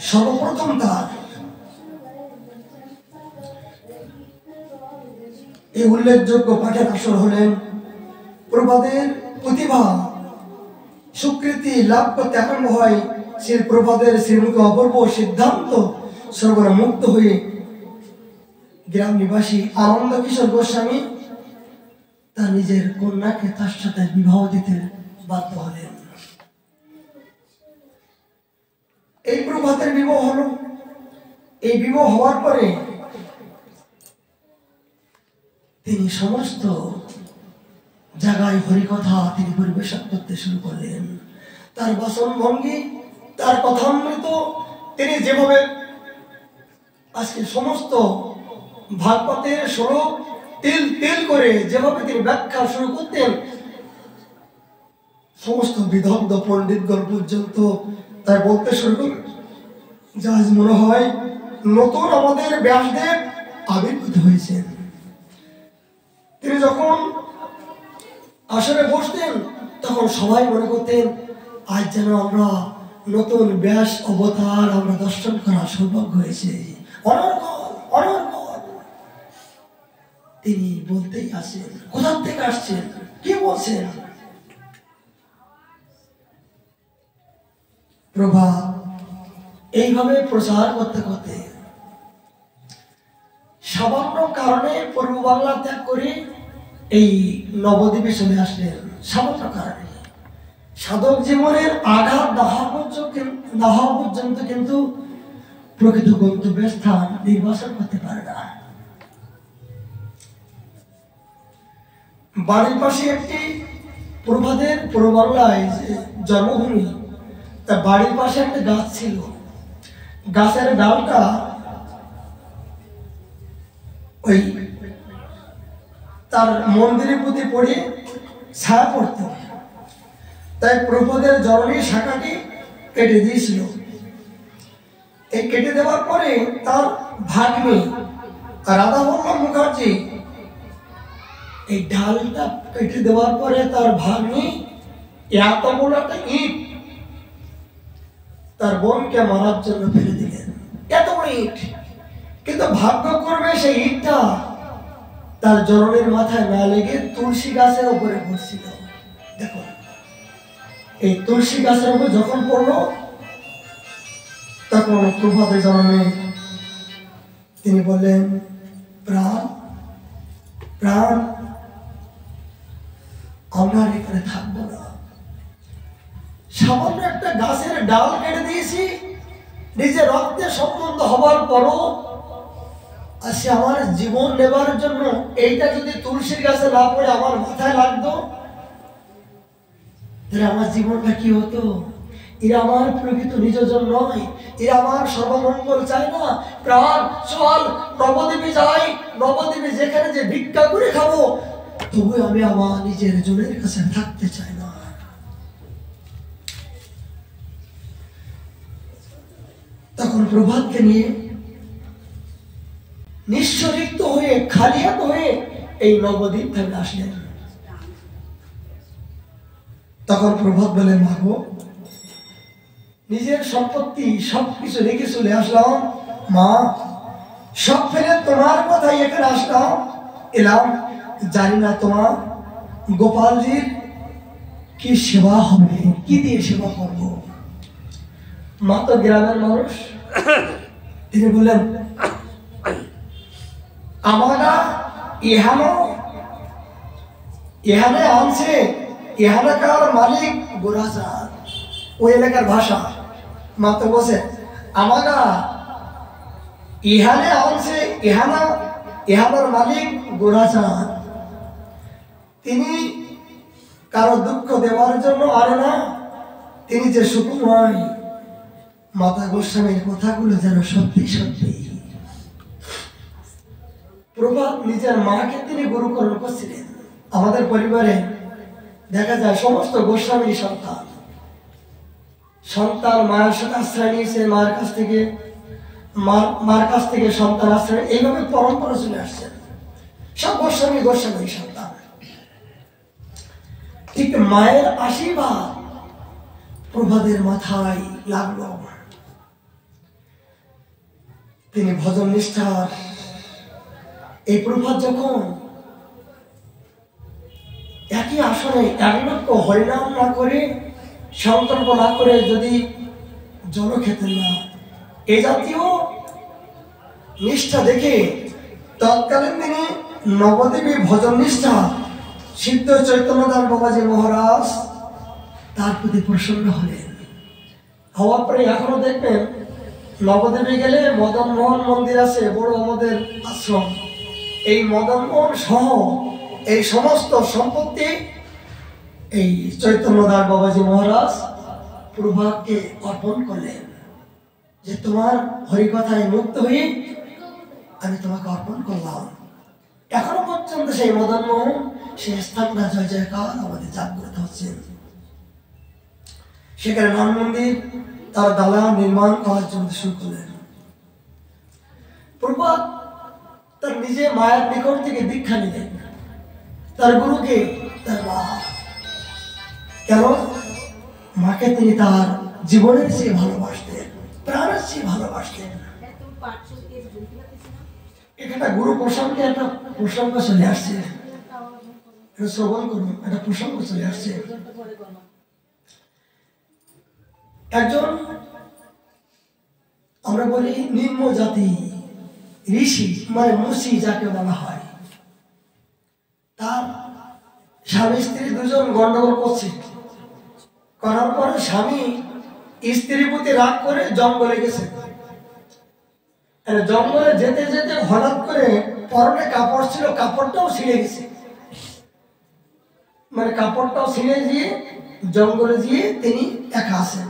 সর্বপ্রথম তার এই উল্লেখযোগ্য পাঠের আসর হলেন প্রভাতের প্রতিভা স্বীকৃতি লাভ করতে আরম্ভ হয়। সে প্রভাতের শ্রীমুখী অপূর্ব সিদ্ধান্ত সর্বরা মুক্ত হয়ে গ্রাম নিবাসী আনন্দ কিশোর গোস্বামী তার নিজের কন্যাকে তার সাথে বিবাহ দিতে বাধ্য হলেন। এই প্রভাতের বিবাহ হলো। এই বিবাহ হওয়ার পরে তিনি সমস্ত জায়গায় হরিকথা তিনি পরিবেশন করতে শুরু করলেন। তার বাসন ভঙ্গি, তার কথামৃত তিনি যেভাবে আজকে সমস্ত ভাগবতের শ্লোক তিল তিল করে যেভাবে তিনি ব্যাখ্যা শুরু করতেন, সমস্ত বিদগ্ধ পণ্ডিতগণ পর্যন্ত তাই বলতে শুরু করলেন, যা মনে হয় নতুন আমাদের ব্যাসদেব আবির্ভূত হয়েছেন। তিনি যখন আসরে বসতেন তখন সবাই মনে করতেন আজ যেন আমরা নতুন ব্যাস অবতার আমরা দর্শন করার সৌভাগ্য হয়েছে। তিনি বলতেই আসেন, কোথা থেকে আসছেন, কি বলছেন। প্রভাত এইভাবে প্রচার করতে করতে সামান্য কারণে পূর্ব বাংলা ত্যাগ করে এই নবদ্বীপে চলে আসলেন। সামান্য কারণে সাধক জীবনের আঘাত না হওয়া পর্যন্ত কিন্তু প্রকৃত গন্তব্যের স্থান নির্বাচন করতে পারে না। বাড়ির পাশে একটি প্রভাতের পূর্ব বাংলায় যে জন্মভূমি, তার বাড়ির পাশে একটা গাছ ছিল। গাছের ডালটা ওই তার মন্দিরের প্রতি পড়ে ছায়া পড়ত, তাই প্রভাতের জননীর শাখাটি কেটে দিয়েছিল। এই কেটে দেওয়ার পরে তার ভাগ্নি রাধাবল্লভ মুখার্জি এই ডালটা কেটে দেওয়ার পরে তার ভাগ্নি এত বড় একটা ইট তার বোনকে মারার জন্য ফেলে দিলেন। এত বড় ইট, কিন্তু ভাগ্য করবে সেই ইটটা তার জননীর মাথায় না লেগে তুলসী গাছের উপরে পড়ছিল। দেখো, এই তুলসী গাছের উপর যখন পড়লো তখন প্রভাতের জননী তিনি বললেন, প্রাণ প্রাণ আমরা এখানে থাকবো না। সামান্য একটা গাছের ডাল কেটে দিয়েছি, নিজের রক্তে সম্বন্ধ হবার পরও আজকে আমার জীবন নেবার জন্য এইটা যদি তুলসীর গাছে না পড়ে আমার মাথায় লাগতো, তাহলে আমার জীবনটা কি হতো? এরা আমার প্রকৃত নিজজন নয়, এরা আমার সর্বমঙ্গল চায় না। প্রাণ চল নবদ্বীপে যাই, নবদ্বীপে যেখানে যে ভিক্ষা করে খাবো, তবু আমি আমার নিজের জনের কাছে থাকতে চাই না। তখন প্রভাতকে নিয়ে নিঃস্বরিক্ত হয়ে খালি হাত হয়ে এই নবদ্বীপ থেকে আসলেন। তখন প্রভাত বলে, মাগো, নিজের সম্পত্তি সবকিছু রেখে চলে আসলাম মা, সব ফেলে তোমার কথাই এখানে আসলাম, এলাম। জানি না তোমার গোপালজির কি সেবা হবে, কি দিয়ে সেবা করবো। মা তো গ্রামের মানুষ, তিনি বললেন, আমরা এখানে আনছে, এখানকার মালিক গোরাচাঁদ, ওই এলাকার ভাষা। মা তো বসে, আমরা ইহানে আনছে, ইহানার মালিক গোরাচাঁদ, তিনি কারো দুঃখ দেওয়ার জন্য আরে না, তিনি যে সুকুমার। মাতা গোস্বামীর কথাগুলো যেন সত্যি সত্যি। প্রভাত নিজের মাকে তিনি গুরুকরণ করছিলেন। আমাদের পরিবারে দেখা যায় সমস্ত গোস্বামীর সন্তান মায়ের সাথে আশ্রয় নিয়েছে, মার কাছ থেকে সন্তান আশ্রয়, এইভাবে পরম্পরা চলে আসছে। সব গোস্বামী সন্তান। ঠিক মায়ের আশীর্বাদ প্রভাতের মাথায় লাগলো। তিনি ভজন নিষ্ঠার এই প্রভাত যখন একই আসনে এক লক্ষ হরিনাম না করে, সংকল্প না করে যদি জল খেতেন না, এ জাতীয় নিষ্ঠা দেখে তৎকালীন দিনে নবদ্বীপে ভজন নিষ্ঠা সিদ্ধ চৈতন্যদাস বাবাজি মহারাজ তার প্রতি প্রসন্ন হলেন। হওয়ার পরে এখনো দেখবেন নবদ্বীপে গেলে মদন মোহন মন্দির আছে, বড় আমাদের আশ্রম। এই মদন মোহন সহ এই সমস্ত সম্পত্তি এই চৈতন্যদাস বাবাজি মহারাজ প্রভাতকে অর্পণ করলেন, যে তোমার হরিকথায় মুক্ত হয়ে আমি তোমাকে অর্পণ করলাম। এখনো পর্যন্ত সেই মদন মোহন, সেই স্থানটা জয় জয়কার আমাদের জাগ্রত হচ্ছে। সেখানে নাম মন্দির তার দালান নির্মাণ করার জন্য শুরু করলেন। প্রভাত তার নিজে মায়ের নিকট থেকে দীক্ষা নিলেন, তার গুরুকে তার মা। কেন? মাকে তিনি তার জীবনের চেয়ে ভালোবাসতেন, প্রাণের চেয়ে ভালোবাসতেন। এখানে গুরু প্রসঙ্গে একটা প্রসঙ্গ চলে আসছে, শ্রবণ করুন। একটা প্রসঙ্গ চলে আসছে। একজন আমরা বলি নিম্ন জাতি ঋষি, মানে মুসি যাকে বলা হয়, তার স্বামী স্ত্রী দুজন গন্ডগোল করছে। করার পরে স্বামী স্ত্রীর প্রতি রাগ করে জঙ্গলে গেছে। জঙ্গলে যেতে যেতে হঠাৎ করে পরনে কাপড় ছিল, কাপড়টাও ছিঁড়ে গেছে। মানে কাপড়টাও ছিঁড়ে গিয়ে জঙ্গলে গিয়ে তিনি একা আছেন।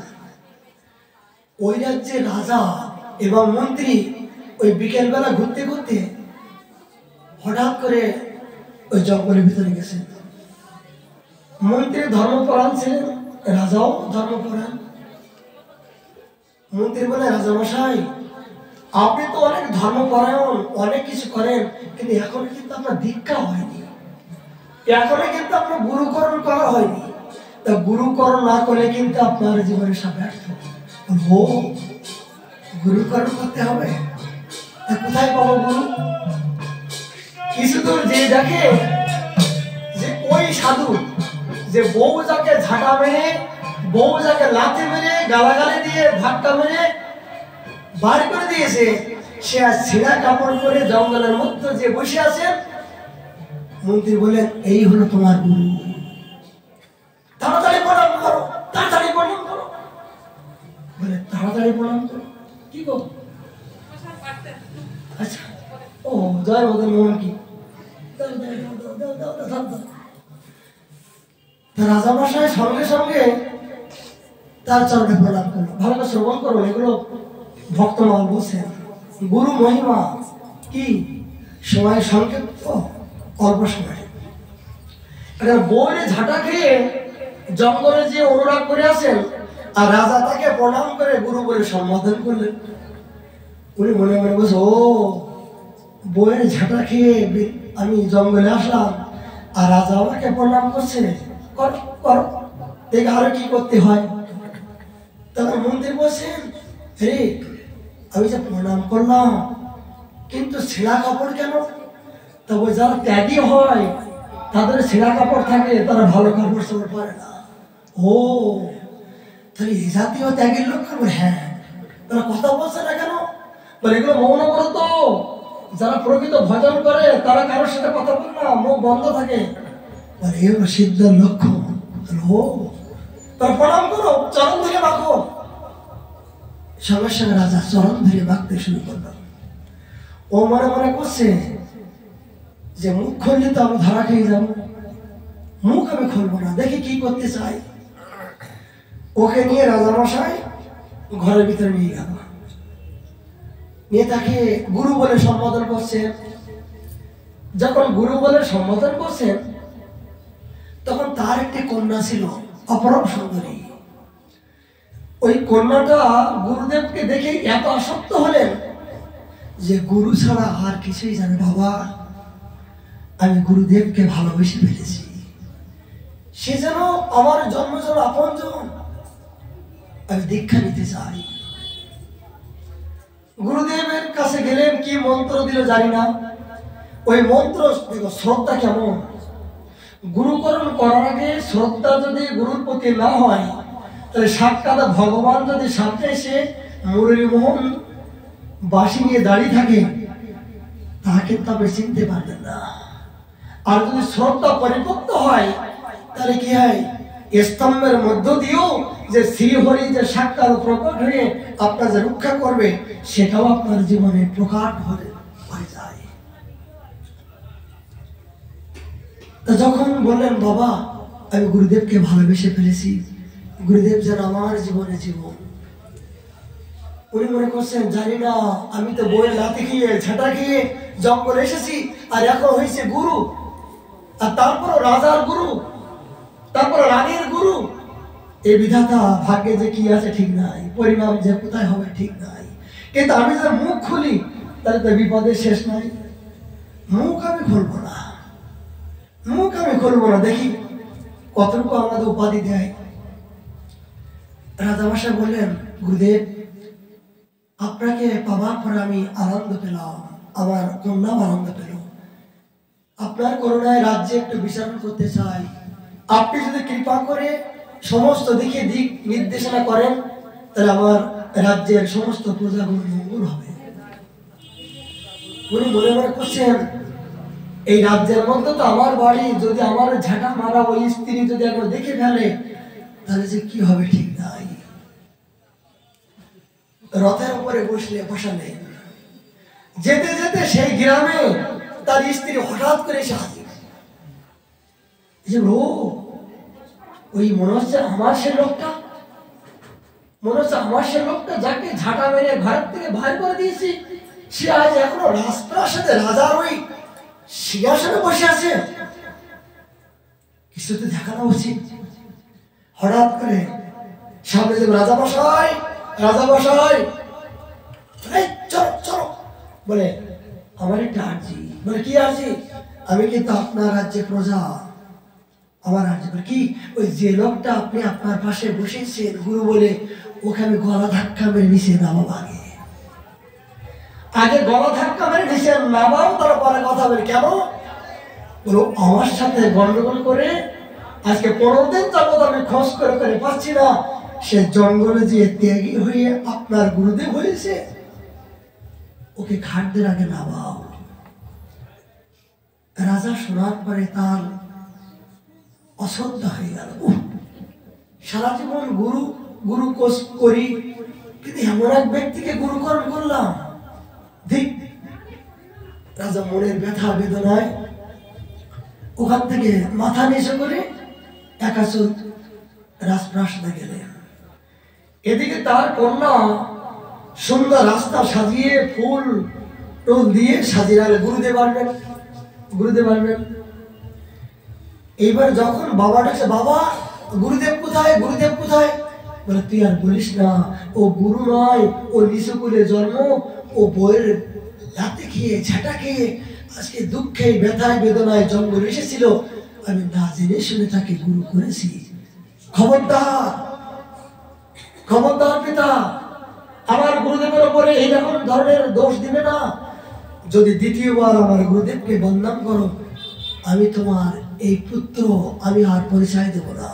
ওই রাজ্যের রাজা এবং মন্ত্রী ওই বিকেলবেলা ঘুরতে ঘুরতে হঠাৎ করে ওই জঙ্গলের ভিতরে গেছেন। মন্ত্রী ধর্মপরায়ণ ছিলেন, রাজাও ধর্মপরায়ণ। মন্ত্রী বলে, রাজামশাই, আপনি তো অনেক ধর্মপরায়ণ, অনেক কিছু করেন, কিন্তু এখনো কিন্তু আপনার দীক্ষা হয়নি, এখনো কিন্তু আপনার গুরুকরণ করা হয়নি। তা গুরুকরণ না করলে কিন্তু আপনার জীবনে সব ব্যর্থ। গুরুকরণ করতে হবে, কোথায় পাবো গুরু? কিছু দূর যে দেখে যে ওই সাধু যে বউ যাকে ঝাঁটা মেরে, বউ যাকে লাথি মেরে, গালাগালি দিয়ে ধাক্কা মেরে বার করে দিয়েছে, সে আর ছেঁড়া কাপড় পরে জঙ্গলের মধ্যে যে বসে আছেন। মন্ত্রী বলেন, এই হলো তোমার গুরু, তাড়াতাড়ি প্রণাম করো, তাড়াতাড়ি প্রণাম করো। তাড়াতাড়ি প্রণাম করো। কি গো? আচ্ছা, ও জয় ওদের মন কি রাজামশাই সঙ্গে সঙ্গে তার চরণে প্রণাম করলো। ভালো করে শ্রবণ করো, এগুলো ভক্তমাল বলছেন। গুরু মহিমা কি সময় সংক্ষিপ্ত, অল্প সময়। একটা বইয়ে ঝাঁটা খেয়ে জঙ্গলে যে অনুরাগ করে আসেন, আর রাজা তাকে প্রণাম করে গুরু বলে সম্বোধন করলেন। উনি মনে মনে বলছে, ও বইয়ের ঝাঁটা খেয়ে আমি জঙ্গলে আসলাম, আর রাজা আমাকে প্রণাম করছে, কর কর দেখে আরো কি করতে হয়। তখন মন্ত্রী বলছেন, রে আমি যে প্রণাম করলাম, কিন্তু ছেঁড়া কাপড় কেন? তবে যারা ত্যাগী হয় তাদের ছেঁড়া কাপড় থাকে, তারা ভালো কাপড় চোপড় পরে না। ও তাহলে এই জাতীয় ত্যাগের লক্ষণ? হ্যাঁ। তারা কথা বলছে না কেন? বলে এগুলো মৌন ব্রত, যারা প্রকৃত ভজন করে তারা কারোর সাথে কথা বলে না, মুখ বন্ধ থাকে। বলে এগুলো সিদ্ধের লক্ষণ। ও তারা প্রণাম করো, চরণ ধরে মাখো। সঙ্গে সঙ্গে রাজা চরণ ধরে মাখতে শুরু করল। ও মনে মনে করছে যে মুখ খুললে তো আমি ধরা খেয়ে যাবো, মুখ আমি খুলবো না, দেখি কি করতে চাই। ওকে নিয়ে রাজামশাই ঘরের ভিতরে নিয়ে গেল, নিয়ে তাকে গুরু বলে সম্বোধন করছেন। যখন গুরু বলে সম্বোধন করছেন, তখন তার একটি কন্যা ছিল, অপরূপ সুন্দরী। ওই কন্যাটা গুরুদেবকে দেখে এত আসক্ত হলেন যে গুরু ছাড়া আর কিছুই জানে, বাবা আমি গুরুদেবকে ভালোবেসে ফেলেছি, সে যেন আমার জন্মজন আপনজন, আমি দীক্ষা নিতে চাই। গুরুদেবের কাছে গেলেন, কি মন্ত্র দিল জানি না। ওই মন্ত্র দেখো শ্রদ্ধা কেমন। গুরুকরণ করার আগে শ্রদ্ধা যদি গুরুর প্রতি না হয়, তাহলে সাক্ষাৎ ভগবান যদি সামনে এসে মুরলীমোহন বাঁশি নিয়ে দাঁড়িয়ে থাকে, তাকে কিন্তু আপনি চিনতে পারবেন না। আর যদি শ্রদ্ধা পরিপক্ত হয়, তাহলে কি হয়, স্তম্ভের মধ্য দিয়েও যে শ্রীহরি যে সাক্ষাৎ প্রকট হয়ে আপনার যে রক্ষা করবে, সেটাও আপনার জীবনে প্রকাট হয়ে যায়। তা যখন বললেন, বাবা আমি গুরুদেবকে ভালোবেসে ফেলেছি, গুরুদেব যেন আমার জীবনে জীবন। উনি মনে করছেন, জানি না, আমি তো বইয়ের লাথি খেয়ে ঝাঁটা খেয়ে জঙ্গলে এসেছি, আর এখন হয়েছে গুরু, আর তারপরও রাজার গুরু, তারপরে রানীর গুরু। এই বিধাতা ভাগ্যে যে কি আছে ঠিক নাই, পরিণাম যে কোথায় হবে ঠিক নাই। কিন্তু আমি যে মুখ খুলি, তাহলে তো বিপদের শেষ নাই। মুখ আমি খুলবো না, মুখ আমি খুলবো না, দেখি কতটুকু আমাদের উপাধি দেয়। রাজামশাই বললেন, গুরুদেব আপনাকে পাবার পরে আমি আনন্দ পেলাম, আমার কন্যাও আনন্দ পেল। আপনার করুণায় রাজ্যে একটু বিচরণ করতে চাই। আপনি যদি কৃপা করে সমস্ত দিকে দিক নির্দেশনা করেন, তাহলে আমার রাজ্যের সমস্ত প্রজাগুলো মঙ্গল হবে। উনি মনে মনে করছেন, এই রাজ্যের মধ্যে তো আমার বাড়ি, যদি আমার ঝাঁটা মারা ওই স্ত্রী যদি একবার দেখে ফেলে, তাহলে যে কি হবে ঠিক নাই। রথের উপরে বসালে যেতে যেতে সেই গ্রামে তার স্ত্রী হঠাৎ করে এসে হাজির। ওই মনে হচ্ছে আমার সে লোকটা, মনে হচ্ছে আমার সে লোকটা যাকে ঝাঁটা মেরে ঘরের থেকে বাইর করে দিয়েছি, সে আজ এখনো রাজপ্রাসাদে রাজার ওই সিংহাসনে বসে আছে। কিছু তো দেখানো উচিত। হঠাৎ করে সামনে যে রাজামশাই, রাজামশাই চলো চলো বলে, আমার একটা আর্জি। বলে কি আর্জি? আমি কিন্তু আপনার রাজ্যে প্রজা, আমার আর্জি। বলে কি? ওই যে লোকটা আপনি আপনার পাশে বসেছেন গুরু বলে, ওকে আমি গলা ধাক্কা মেরে নিচে নামাবো। আগে গলা ধাক্কা মেরে নিচে নামাও, তারপরে কথা বলে। কেন? বলো আমার সাথে গন্ডগোল করে আজকে 15 দিন যাবত আমি খোঁজ করে করে পাচ্ছি না, সে জঙ্গলে যে ত্যাগী হয়ে আপনার গুরুদেব হয়েছে, ওকে ঘাটদের আগে নামাও। রাজা শোনার পরে তার অশ্রদ্ধা হয়ে গেল। সারা জীবন গুরু গুরু কোষ করি, কিন্তু এমন এক ব্যক্তিকে গুরুকরণ করলাম। ঠিক রাজা মনের ব্যথা বেদনায় ওখান থেকে মাথা নিচু করে একাচল রাজপ্রাসাদে গেলেন। এদিকে তার কন্যা সুন্দর রাস্তা সাজিয়ে ফুল টোল দিয়ে সাজিয়ে গুরুদেব আসবেন, গুরুদেব আসবেন। এইবার যখন বাবা ডাকছে, বাবা গুরুদেব কোথায়, গুরুদেব কোথায়? বলে তুই আর বলিস না, ও গুরু নয়, ও নিচু কুলে জন্ম, ও বইয়ের লাতে খেয়ে ঝাঁটা খেয়ে আজকে দুঃখে ব্যথায় বেদনায় জঙ্গল এসেছিল, আমি না জেনে শুনে তাকে গুরু করেছি। খবরদার, খবরদার পিতা, আমার গুরুদেবের উপরে এইরকম ধরনের দোষ দিবে না। যদি দ্বিতীয়বার আমার গুরুদেবকে বদনাম করো, আমি তোমার এই পুত্র আমি আর পরিচয় দেব না,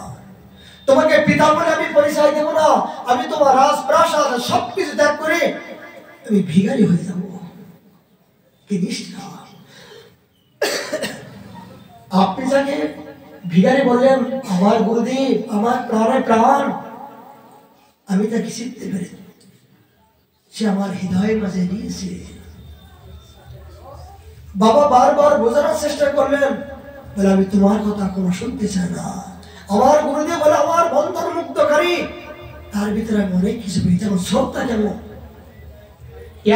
তোমাকে পিতা বলে আমি পরিচয় দেব না। আমি তোমার রাজপ্রাসাদ সবকিছু ত্যাগ করে আমি ভিখারি হয়ে যাব। কি নিষ্ঠা! আপনি যাকে ভিখারি বললেন, আমার গুরুদেব আমার প্রাণে প্রাণ, আমি তাকে চিনতে পেরেছি, সে আমার হৃদয়ের মাঝে নিয়েছে। বাবা বারবার বোঝানোর চেষ্টা করলেন, বলে আমি তোমার কথা কোনো শুনতে চাই না। আমার গুরুদেব বলে আমার বন্ধন মুক্তকারী, তার ভিতরে অনেক কিছু পেয়েছে। যেমন শ্রদ্ধা, কেমন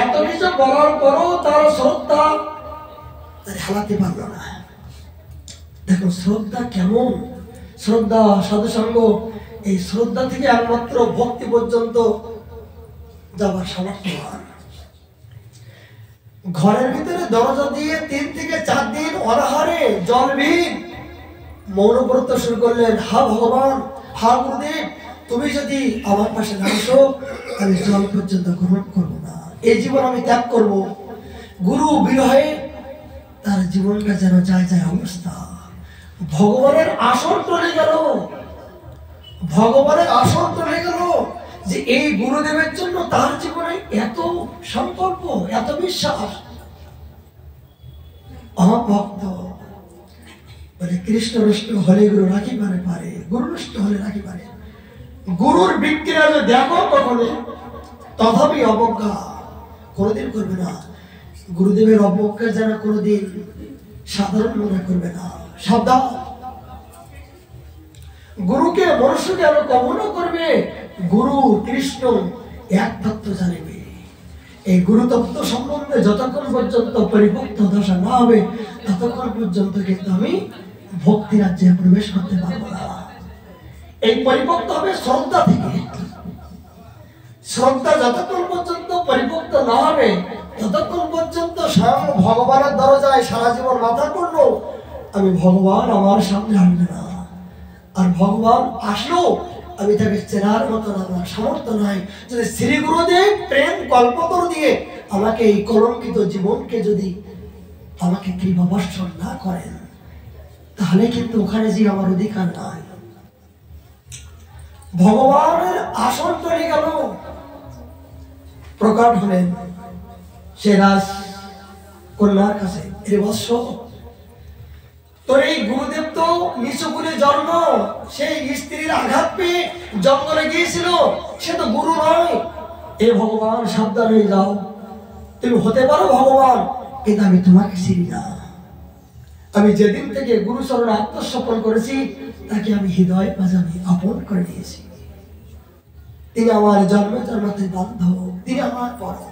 এত কিছু বলার পরও তার শ্রদ্ধা তার হালাতে পারল না। দেখো শ্রদ্ধা কেমন, শ্রদ্ধা সাধুসঙ্গ, এই শ্রদ্ধা থেকে একমাত্র ভক্তি পর্যন্ত যাবার সামর্থ্যবান। ঘরের ভিতরে দরজা দিয়ে 3 থেকে 4 দিন অনাহারে জলবিহীন মৌনব্রত শুরু করলেন। হা ভগবান, হা গুরুদেব, তুমি যদি আমার পাশে না আসো, আমি জল পর্যন্ত গ্রহণ করবো না, এই জীবন আমি ত্যাগ করব। গুরু বিরহে তার জীবনটা যেন যায় যায় অবস্থা। ভগবানের আসন টলে গেল, ভগবানের আসন টলে গেল যে এই গুরুদেবের জন্য তার জীবনে এত সংকল্প, এত বিশ্বাস। ভক্ত বলে কৃষ্ণ নষ্ট হলে গুরু রাখি পারে, গুরু নষ্ট হলে রাখি পারে। গুরুর বিক্রিয়া দেখো কখনো, তথাপি অবজ্ঞা কোনোদিন করবে না। গুরুদেবের অবজ্ঞা যেন কোনোদিন সাধারণ মনে করবে না। সাবধান, গুরুকে মনুষ্যকে আরো কখনো করবে, গুরু কৃষ্ণ এক তত্ত্ব জানিবে। এই গুরু তত্ত্ব সম্বন্ধে যতক্ষণ পর্যন্ত পরিপক্ত দশা না হবে, ততক্ষণ পর্যন্ত কিন্তু আমি ভক্তি রাজ্যে প্রবেশ করতে পারবো না। এই পরিপক্ত হবে শ্রদ্ধা থেকে। শ্রদ্ধা যতক্ষণ পর্যন্ত পরিপক্ত না হবে, ততক্ষণ পর্যন্ত স্বয়ং ভগবানের দরজায় সারা জীবন মাথা করলো, আমি ভগবান আমার সামনে আসবে না। আর ভগবান আসলো, আমি তাকে চেনার মতন আমার সামর্থ্য নাই। যদি শ্রী গুরুদেব প্রেম কল্পতরু দিয়ে আমাকে এই কলঙ্কিত জীবনকে যদি আমাকে কৃপাবর্ষণ না করেন, তাহলে কিন্তু ওখানে যে আমার অধিকার নাই। ভগবানের আসন চলে গেল, প্রকট হলেন সে রাজ কন্যার কাছে। এর বৎস, তোর এই গুরুদেব তো নিচু কুলে জন্ম, সেই স্ত্রীর আঘাত পেয়ে জঙ্গলে গিয়েছিল, সে তো গুরু নয়। এ ভগবান সাবধান হয়ে যাও, তুমি হতে পারো ভগবান, কিন্তু আমি তোমাকে চিনি না। আমি যেদিন থেকে গুরু চরণে আত্মসমর্পণ করেছি, তাকে আমি হৃদয় মাঝে আমি আপন করে নিয়েছি। তিনি আমার জন্ম জন্মাতে বান্ধব, তিনি আমার পরম।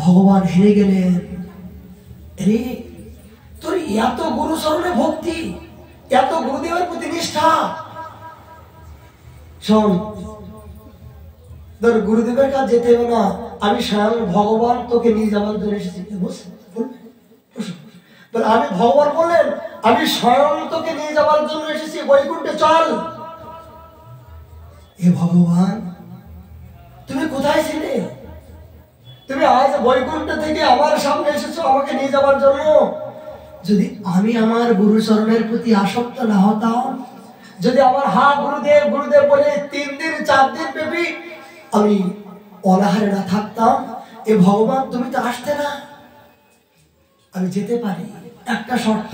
ভগবান হেরে গেলেন, রে তোর এত গুরু চরণে ভক্তি, এত গুরুদেবের প্রতি নিষ্ঠা। শোন, তোর গুরুদেবের কাছে যেতে হবে না, আমি স্বয়ং ভগবান তোকে নিয়ে যাওয়ার জন্য এসেছি। আমি ভগবান বললেন, আমি স্বয়ং তোকে নিয়ে যাওয়ার জন্য এসেছি, বৈকুণ্ঠে চল। এ ভগবান, তুমি কোথায় ছিলে? তুমি আজ বৈকুণ্ঠ থেকে আমার সামনে এসেছো আমাকে নিয়ে যাওয়ার জন্য। যদি আমি আমার গুরু চরণের প্রতি আসক্ত না হতাম, যদি আমার হা গুরুদেব গুরুদেব বলে 3 দিন 4 দিন ব্যাপী আমি অনাহারে না থাকতাম, এ ভগবান তুমি তো আসতে না। আমি যেতে পারি, একটা শর্ত,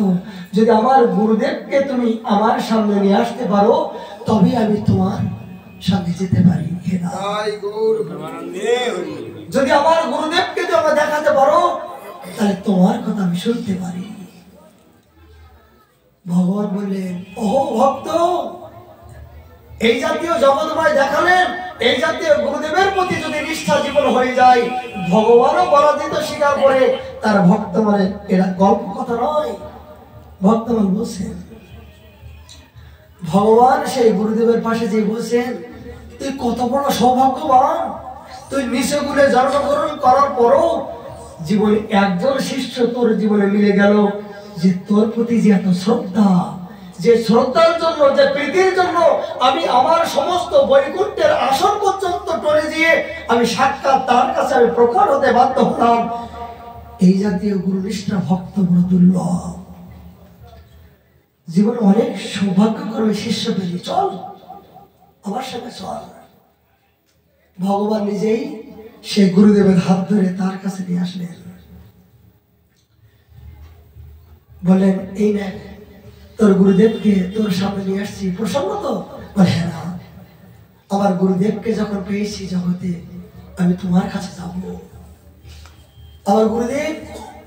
যদি আমার গুরুদেবকে তুমি আমার সামনে নিয়ে আসতে পারো, তবে আমি তোমার সামনে যেতে পারি। দেখে না। যদি আমার গুরুদেবকে তুমি দেখাতে পারো তাহলে তোমার কথা আমি শুনতে পারি। ভগবান বললেন, ও ভক্ত, এই জাতীয় জগৎময় দেখালেন, এই জাতীয় গুরুদেবের প্রতি যদি নিষ্ঠা জীবন হয়ে যায়, ভগবানও পরাজিত স্বীকার করে তার ভক্ত মানে এরা গল্প কথা নয়। ভক্তমান বলছেন, ভগবান সেই গুরুদেবের পাশে যে বলছেন, তুই কত বড় সৌভাগ্যবান, তুই নিচে গুলে জন্মগ্রহণ করার পরও জীবনে একজন শিষ্য তোর জীবনে মিলে গেল, যে তোর প্রতি যে এত শ্রদ্ধা, যে শ্রদ্ধার জন্য, যে প্রীতির জন্য আমি আমার সমস্ত বৈকুণ্ঠের আসন পর্যন্ত টলে দিয়ে আমি সাক্ষাৎ তার কাছে আমি প্রকট হতে বাধ্য হলাম। এই জাতীয় গুরুনিষ্ঠা ভক্ত বড় দুর্লভ। জীবনে অনেক সৌভাগ্য করবে শিষ্য পেলি, চল আমার সঙ্গে চল। ভগবান নিজেই সে গুরুদেবের হাত ধরে তার কাছে নিয়ে আসলেন, বলেন, এই না তোর গুরুদেবকে তোর সামনে নিয়ে আসছি, প্রসন্ন তো? বলে, হ্যাঁ না, আমার গুরুদেবকে যখন পেয়েছি জগতে, আমি তোমার কাছে যাব। আমার গুরুদেব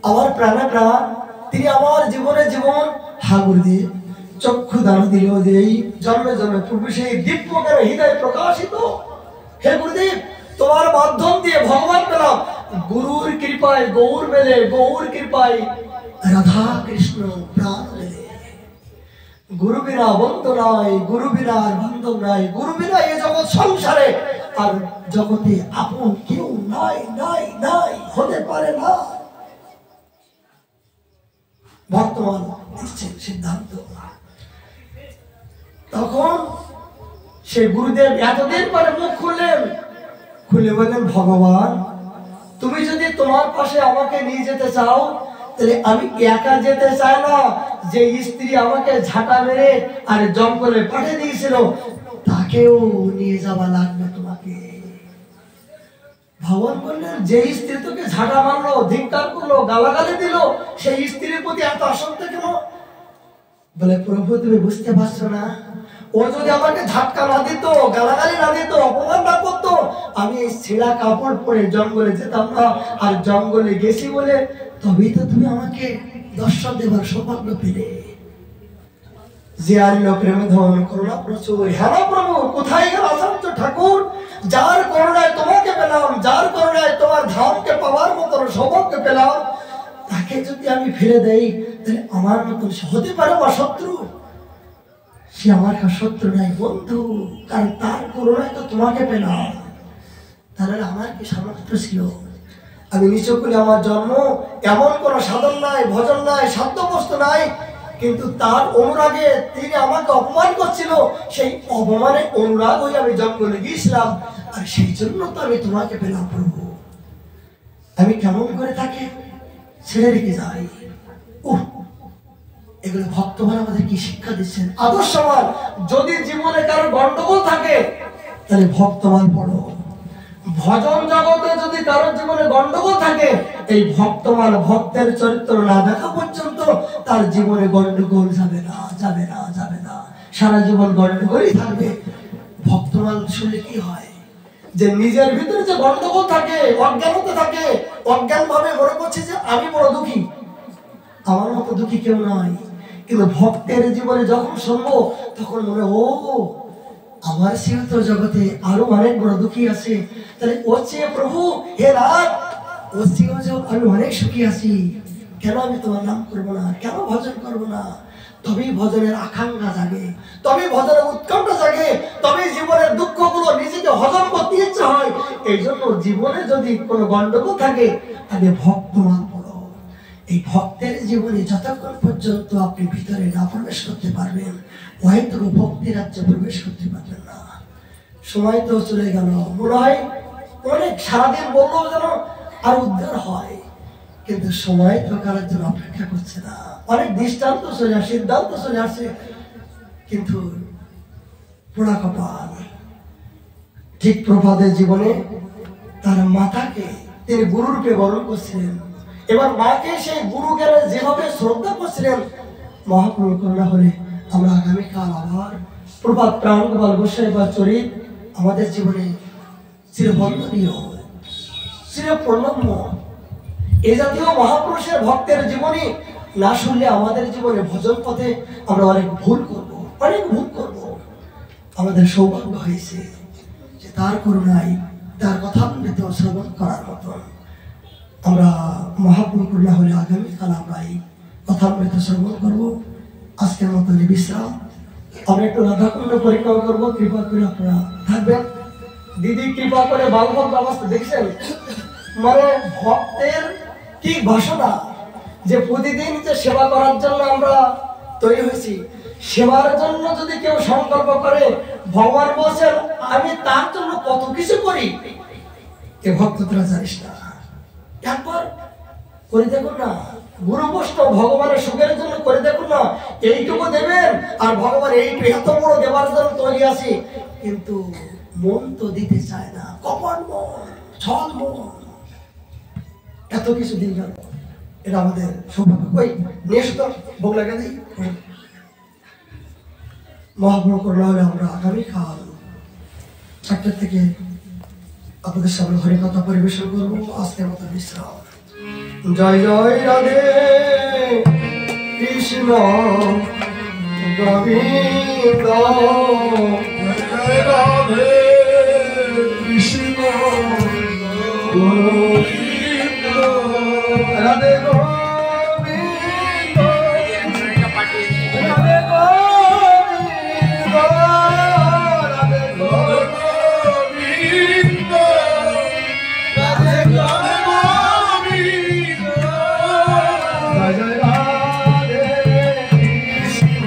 আমার প্রাণে প্রাণ, তিনি আমার জীবনে জীবন। হ্যাঁ গুরুদেব, চক্ষু দান দিল যে এই জন্মে জন্মে পূর্বে সেই দিব্যজ্ঞান হৃদয় প্রকাশিত। হে গুরুদেব, তোমার মাধ্যম দিয়ে ভগবান পেলাম, গুরুর কৃপায় গৌর মেলে, গৌর কৃপায় রাধা কৃষ্ণ প্রাণ মেলে। গুরু বিনা বন্ধু নাই, গুরু বিনা বান্ধব নাই, গুরু বিনা এ জগৎ সংসারে আর জগতে আপন কেউ নাই, নাই, নাই, হতে পারে না। বর্তমান দিচ্ছেন সিদ্ধান্ত। তখন সে গুরুদেব এতদিন পরে মুখ খুললেন, খুলে বললেন, ভগবান, তুমি যদি তোমার পাশে আমাকে নিয়ে যেতে চাও, তাহলে আমি একা যেতে চাই না। যে স্ত্রী আমাকে ঝাঁটা মেরে আর জঙ্গলে পাঠিয়ে দিয়েছিল, তাকেও নিয়ে যাওয়া লাগবে তোমাকে। ভগবান বললেন, যে স্ত্রী তোকে ঝাঁটা মারলো, ধিক্কার করলো, গালাগালি দিল, সেই স্ত্রীর প্রতি এত আসক্ত কেন? বলে, প্রভু তুমি বুঝতে পারছো না, ও যদি আমাকে ধাক্কা না দিত, গালাগালি না দিত, অপমান না করতো, আমি এই ছেঁড়া কাপড় পরে জঙ্গলে যেতাম না। আর জঙ্গলে গেছি বলে তবেই তো তুমি আমাকে দর্শন দেবার সৌভাগ্য পেলে। যে আর্য প্রেমে ধন করুণা প্রচুর। হ্যাঁ প্রভু, কোথায় গেল আচার্য ঠাকুর? যার করুণায় তোমাকে পেলাম, যার করুণায় তোমার ধামকে পাওয়ার মতন সৌভাগ্য পেলাম, তাকে যদি আমি ফিরে দেই, তাহলে আমার মতন হতে পারে আমার শত্রু? সে আমার শত্রু নাই, বন্ধু, কারণ তার করুণায় তো তোমাকে পেলাম। তাহলে আমার কি সামর্থ্য ছিল? আমি নিচু করে আমার জন্ম, এমন কোন সাধন নাই, ভজন নাই, সাধ্যবস্তু নাই, কিন্তু তার অনুরাগে তিনি আমাকে অপমান করছিল, সেই অপমানে অনুরাগ হয়ে আমি জঙ্গলে গিয়েছিলাম। আর সেই জন্য তো আমি তোমাকে পেলাম প্রভু। আমি কেমন করে তাকে ছেড়ে রেখে যাই? এগুলো ভক্তগণ আমাদের কি শিক্ষা দিচ্ছেন? আদর্শবান। যদি জীবনে কারো গন্ডগোল থাকে, তাহলে ভক্তবান পড়ো। ভজন জগতে যদি কারো জীবনে গন্ডগোল থাকে, এই ভক্তমান ভক্তের চরিত্র না দেখা পর্যন্ত তার জীবনে গন্ডগোল যাবে না, যাবে না, যাবে না, সারা জীবন গন্ডগোলই থাকবে। ভক্তমান শুনলে কি হয়, যে নিজের ভিতরে যে গন্ডগোল থাকে, অজ্ঞানতা থাকে, অজ্ঞান ভাবে মনে করছে যে আমি বড় দুঃখী, আমার মতো দুঃখী কেউ নাই। কিন্তু ভক্তের জীবনে যখন শুনবো, তখন মনে, ও আমার সীমিত জগতে আরো অনেক বড় দুঃখী আছে, তাহলে ও চেয়ে প্রভু, হে রাত, ও চেয়েও আমি অনেক সুখী আছি, কেন আমি তোমার নাম করবো না, কেন ভজন করবো না? তবেই ভজনের আকাঙ্ক্ষা জাগে, তবেই ভজনের উৎকণ্ঠা জাগে, তবেই জীবনের দুঃখগুলো নিজেকে হজম করতে ইচ্ছা হয়। এই জন্য জীবনে যদি কোনো গন্ডগোল থাকে, আগে ভক্তমান পড়ো। এই ভক্তের জীবনে যতক্ষণ পর্যন্ত আপনি ভিতরে না প্রবেশ করতে পারবেন, হয়তো ভক্তি রাজ্যে প্রবেশ করতে পারবেন না। সময় তো চলে গেল, মনে হয় অনেক সারাদিন বললো যেন আর উদ্ধার হয়, কিন্তু সময় তো কারোর জন্য অপেক্ষা করছে না। অনেক দৃষ্টান্ত চলে আসে, সিদ্ধান্ত চলে আসে, কিন্তু পোড়া কপাল। ঠিক প্রভাদের জীবনে তার মাতাকে তিনি গুরুরূপে বরণ করছিলেন, এবার মাকে সেই গুরু জ্ঞানে যেভাবে শ্রদ্ধা করছিলেন, মহাপ্রভু করুণা হলে আমরা আগামীকাল আবার প্রভাত প্রাণ গোপাল গোসাই বা চরিত আমাদের জীবনে চিরবন্দনীয়, চিরপ্রণম্য। এ জাতীয় মহাপুরুষের ভক্তের জীবনী না শুনলে আমাদের জীবনে ভজন পথে আমরা অনেক ভুল করব, অনেক ভুল করব। আমাদের সৌভাগ্য হয়েছে যে তার করুণায় তার কথামৃত শ্রবণ করার মতন আমরা মহাপ্রভু করুণা হলে আগামীকাল আমরা এই কথামৃত শ্রবণ করবো। আজকের মতন বিশ্রাম। আমরা একটু রাধাকুণ্ড পরিক্রমা করবো, কৃপা করে আপনারা থাকবেন। দিদি কৃপা করে বালভক্ত অবস্থা দেখছেন, মানে ভক্তের কি বাসনা যে প্রতিদিন যে সেবা করার জন্য আমরা তৈরি হয়েছি। সেবার জন্য যদি কেউ সংকল্প করে, ভগবান বলছেন আমি তার জন্য কত কিছু করি, এ ভক্ত তোরা জানিস না। একবার করে দেখুন না, গুরু বৈষ্ণব ভগবানের সুখের জন্য করে দেখুন না, এইটুকু দেবেন আর ভগবান এইটুকু এত বড় দেওয়ার জন্য তৈরি আছে, কিন্তু মন তো দিতে চায় না, কপট মন, ছল মন, এত কিছু দিন গেল। এটা আমাদের সৌভাগ্য। কই নিয়ে এসো তো, ভোগ লাগা দিই। মহাপ্রভু করুণা হলে আমরা আগামীকাল 4টা থেকে আপনাদের সামনে হরি কথা পরিবেশন করবো। আজকের মতো বিশ্রাম। জয় জয় রাধে কৃষ্ণ গোবিন্দ, জয় রাধে কৃষ্ণ গোবিন্দ, রাধে গোবিন্দ, রাধে গোবিন্দ, রাধে গোবিন্দ, রাধে গোবিন্দ, জয় জয় রাধে কৃষ্ণ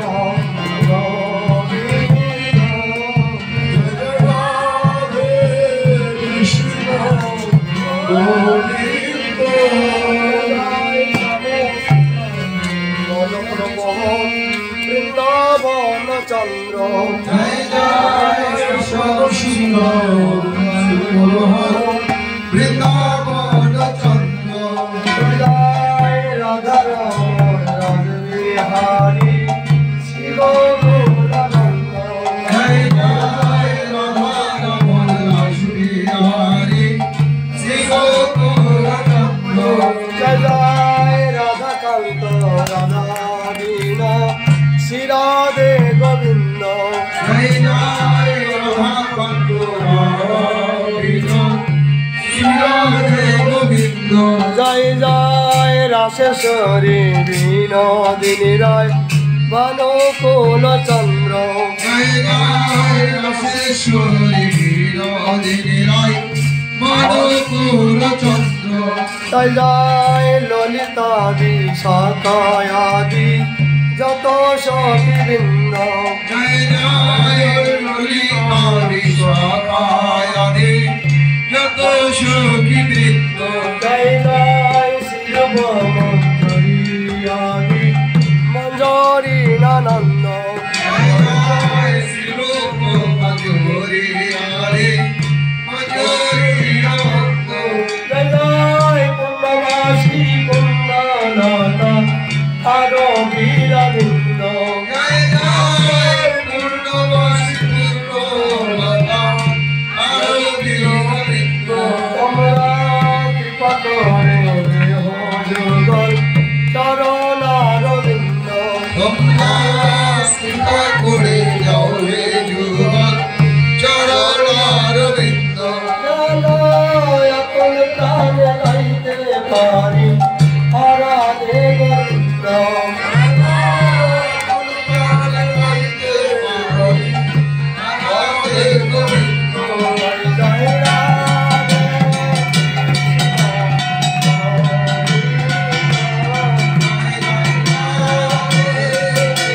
গোবিন্দ, জয় রাধে কৃষ্ণ গোবিন্দ, বৃন্দাবন চন্দ্র, জয় জয় সুন্দর বৃন্দাবন চন্দ্র, জয় রাধা রাধবিহারী শিব গৌরানন্দ, জয় জয় রাধা রমণ রাসবিহারী শিব গৌরানন্দ, জয় জয় রাধা কান্ত রাধা বিনা শ্রীরাধে গোবিন্দ, জয় জয় রাধা কান্ত শ্রীরাধে গোবিন্দ, জয় জয় রাসেশ্বরী বিনোদিনী রায় ভানুকুল চন্দ্র, জয় জয় রাসেশ্বরী বিনোদিনী রায় ভানুকুল চন্দ্র, জয় জয় ললিতা বিশাখায়াদি যত সখীবৃন্দ, জয় জয় ললিতা বিশাখায়াদি যত সখীবৃন্দ, জয় জয় শিবমঞ্জরি আদি মঞ্জরি নানন্দ, জয় জয় শিবমঞ্জরি আদি মঞ্জরি নানন্দ, জয় জয় পুণ্যবাসী পুণ্যদাতা আরো বীরবৃন্দ, জয় জয় পুণ্যবাসী পুণ্যদাতা আরো বীরবৃন্দ, তোমরা কৃপা করে দেহ যুগল চরণারবিন্দ, তোমরা কৃপা করে যাও হে যুগল চরণারবিন্দ, জানো আপন প্রাণ গাইতে পারি আরাধে গোবিন্দ, আরাধে গোবিন্দ, জয় রাধে কৃষ্ণ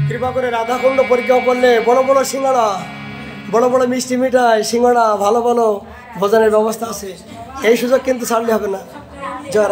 কৃপা করে রাধাকুণ্ড পরীক্ষা করলে বড় বড় সিঙ্গাড়া, বড় বড় মিষ্টি মিঠাই, সিঙ্গাড়া, ভালো ভালো ভোজনের ব্যবস্থা আছে। এই সুযোগ কিন্তু ছাড়লে হবে না। জয়